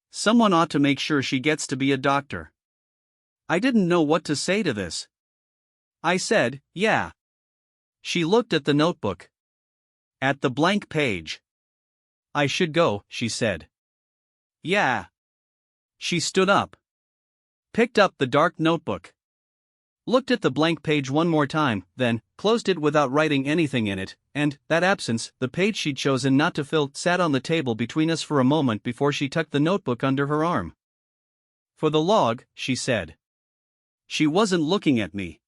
Someone ought to make sure she gets to be a doctor. I didn't know what to say to this. I said, yeah. She looked at the notebook. At the blank page. I should go, she said. Yeah. She stood up. Picked up the dark notebook. Looked at the blank page one more time, then closed it without writing anything in it, and, that absence, the page she'd chosen not to fill, sat on the table between us for a moment before she tucked the notebook under her arm. For the log, she said. She wasn't looking at me.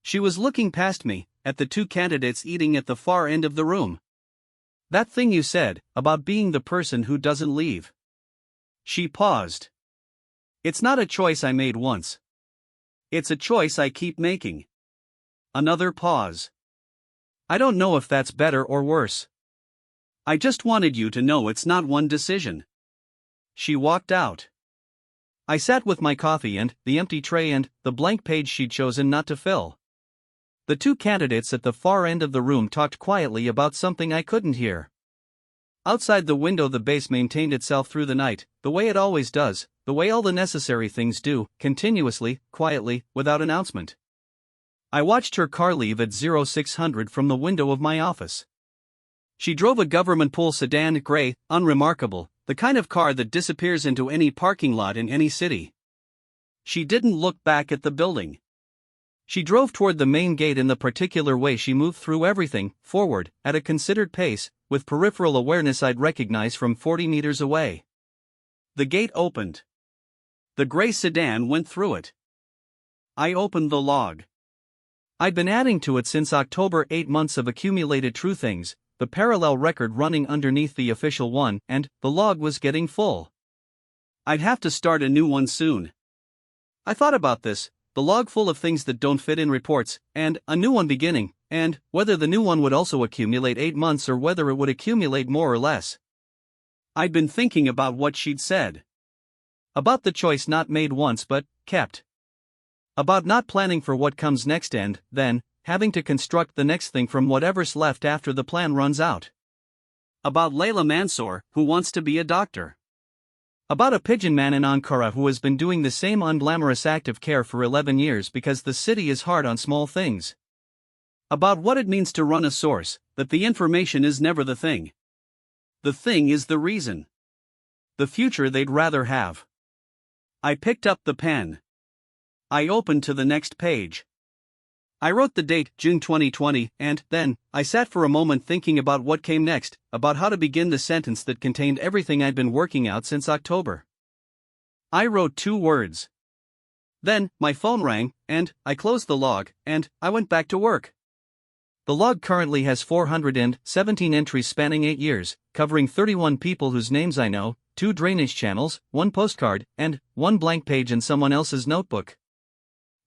She was looking past me, at the two candidates eating at the far end of the room. That thing you said, about being the person who doesn't leave. She paused. It's not a choice I made once. It's a choice I keep making. Another pause. I don't know if that's better or worse. I just wanted you to know it's not one decision. She walked out. I sat with my coffee and the empty tray and the blank page she'd chosen not to fill. The two candidates at the far end of the room talked quietly about something I couldn't hear. Outside the window the base maintained itself through the night, the way it always does, the way all the necessary things do, continuously, quietly, without announcement. I watched her car leave at 0600 from the window of my office. She drove a government pool sedan, gray, unremarkable, the kind of car that disappears into any parking lot in any city. She didn't look back at the building. She drove toward the main gate in the particular way she moved through everything, forward, at a considered pace, with peripheral awareness I'd recognize from 40 meters away. The gate opened. The gray sedan went through it. I opened the log. I'd been adding to it since October, 8 months of accumulated true things, the parallel record running underneath the official one, and the log was getting full. I'd have to start a new one soon. I thought about this, the log full of things that don't fit in reports, and a new one beginning, and whether the new one would also accumulate 8 months or whether it would accumulate more or less. I'd been thinking about what she'd said. About the choice not made once but kept. About not planning for what comes next and, then, having to construct the next thing from whatever's left after the plan runs out. About Layla Mansour, who wants to be a doctor. About a pigeon man in Ankara who has been doing the same unglamorous act of care for 11 years because the city is hard on small things. About what it means to run a source, that the information is never the thing. The thing is the reason. The future they'd rather have. I picked up the pen. I opened to the next page. I wrote the date, June 2020, and then, I sat for a moment thinking about what came next, about how to begin the sentence that contained everything I'd been working out since October. I wrote 2 words. Then, my phone rang, and I closed the log, and I went back to work. The log currently has 417 entries spanning 8 years, covering 31 people whose names I know, 2 drainage channels, 1 postcard, and 1 blank page in someone else's notebook.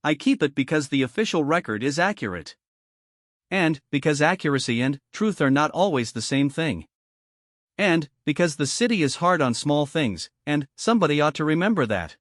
I keep it because the official record is accurate. And because accuracy and truth are not always the same thing. And, because the city is hard on small things, and somebody ought to remember that.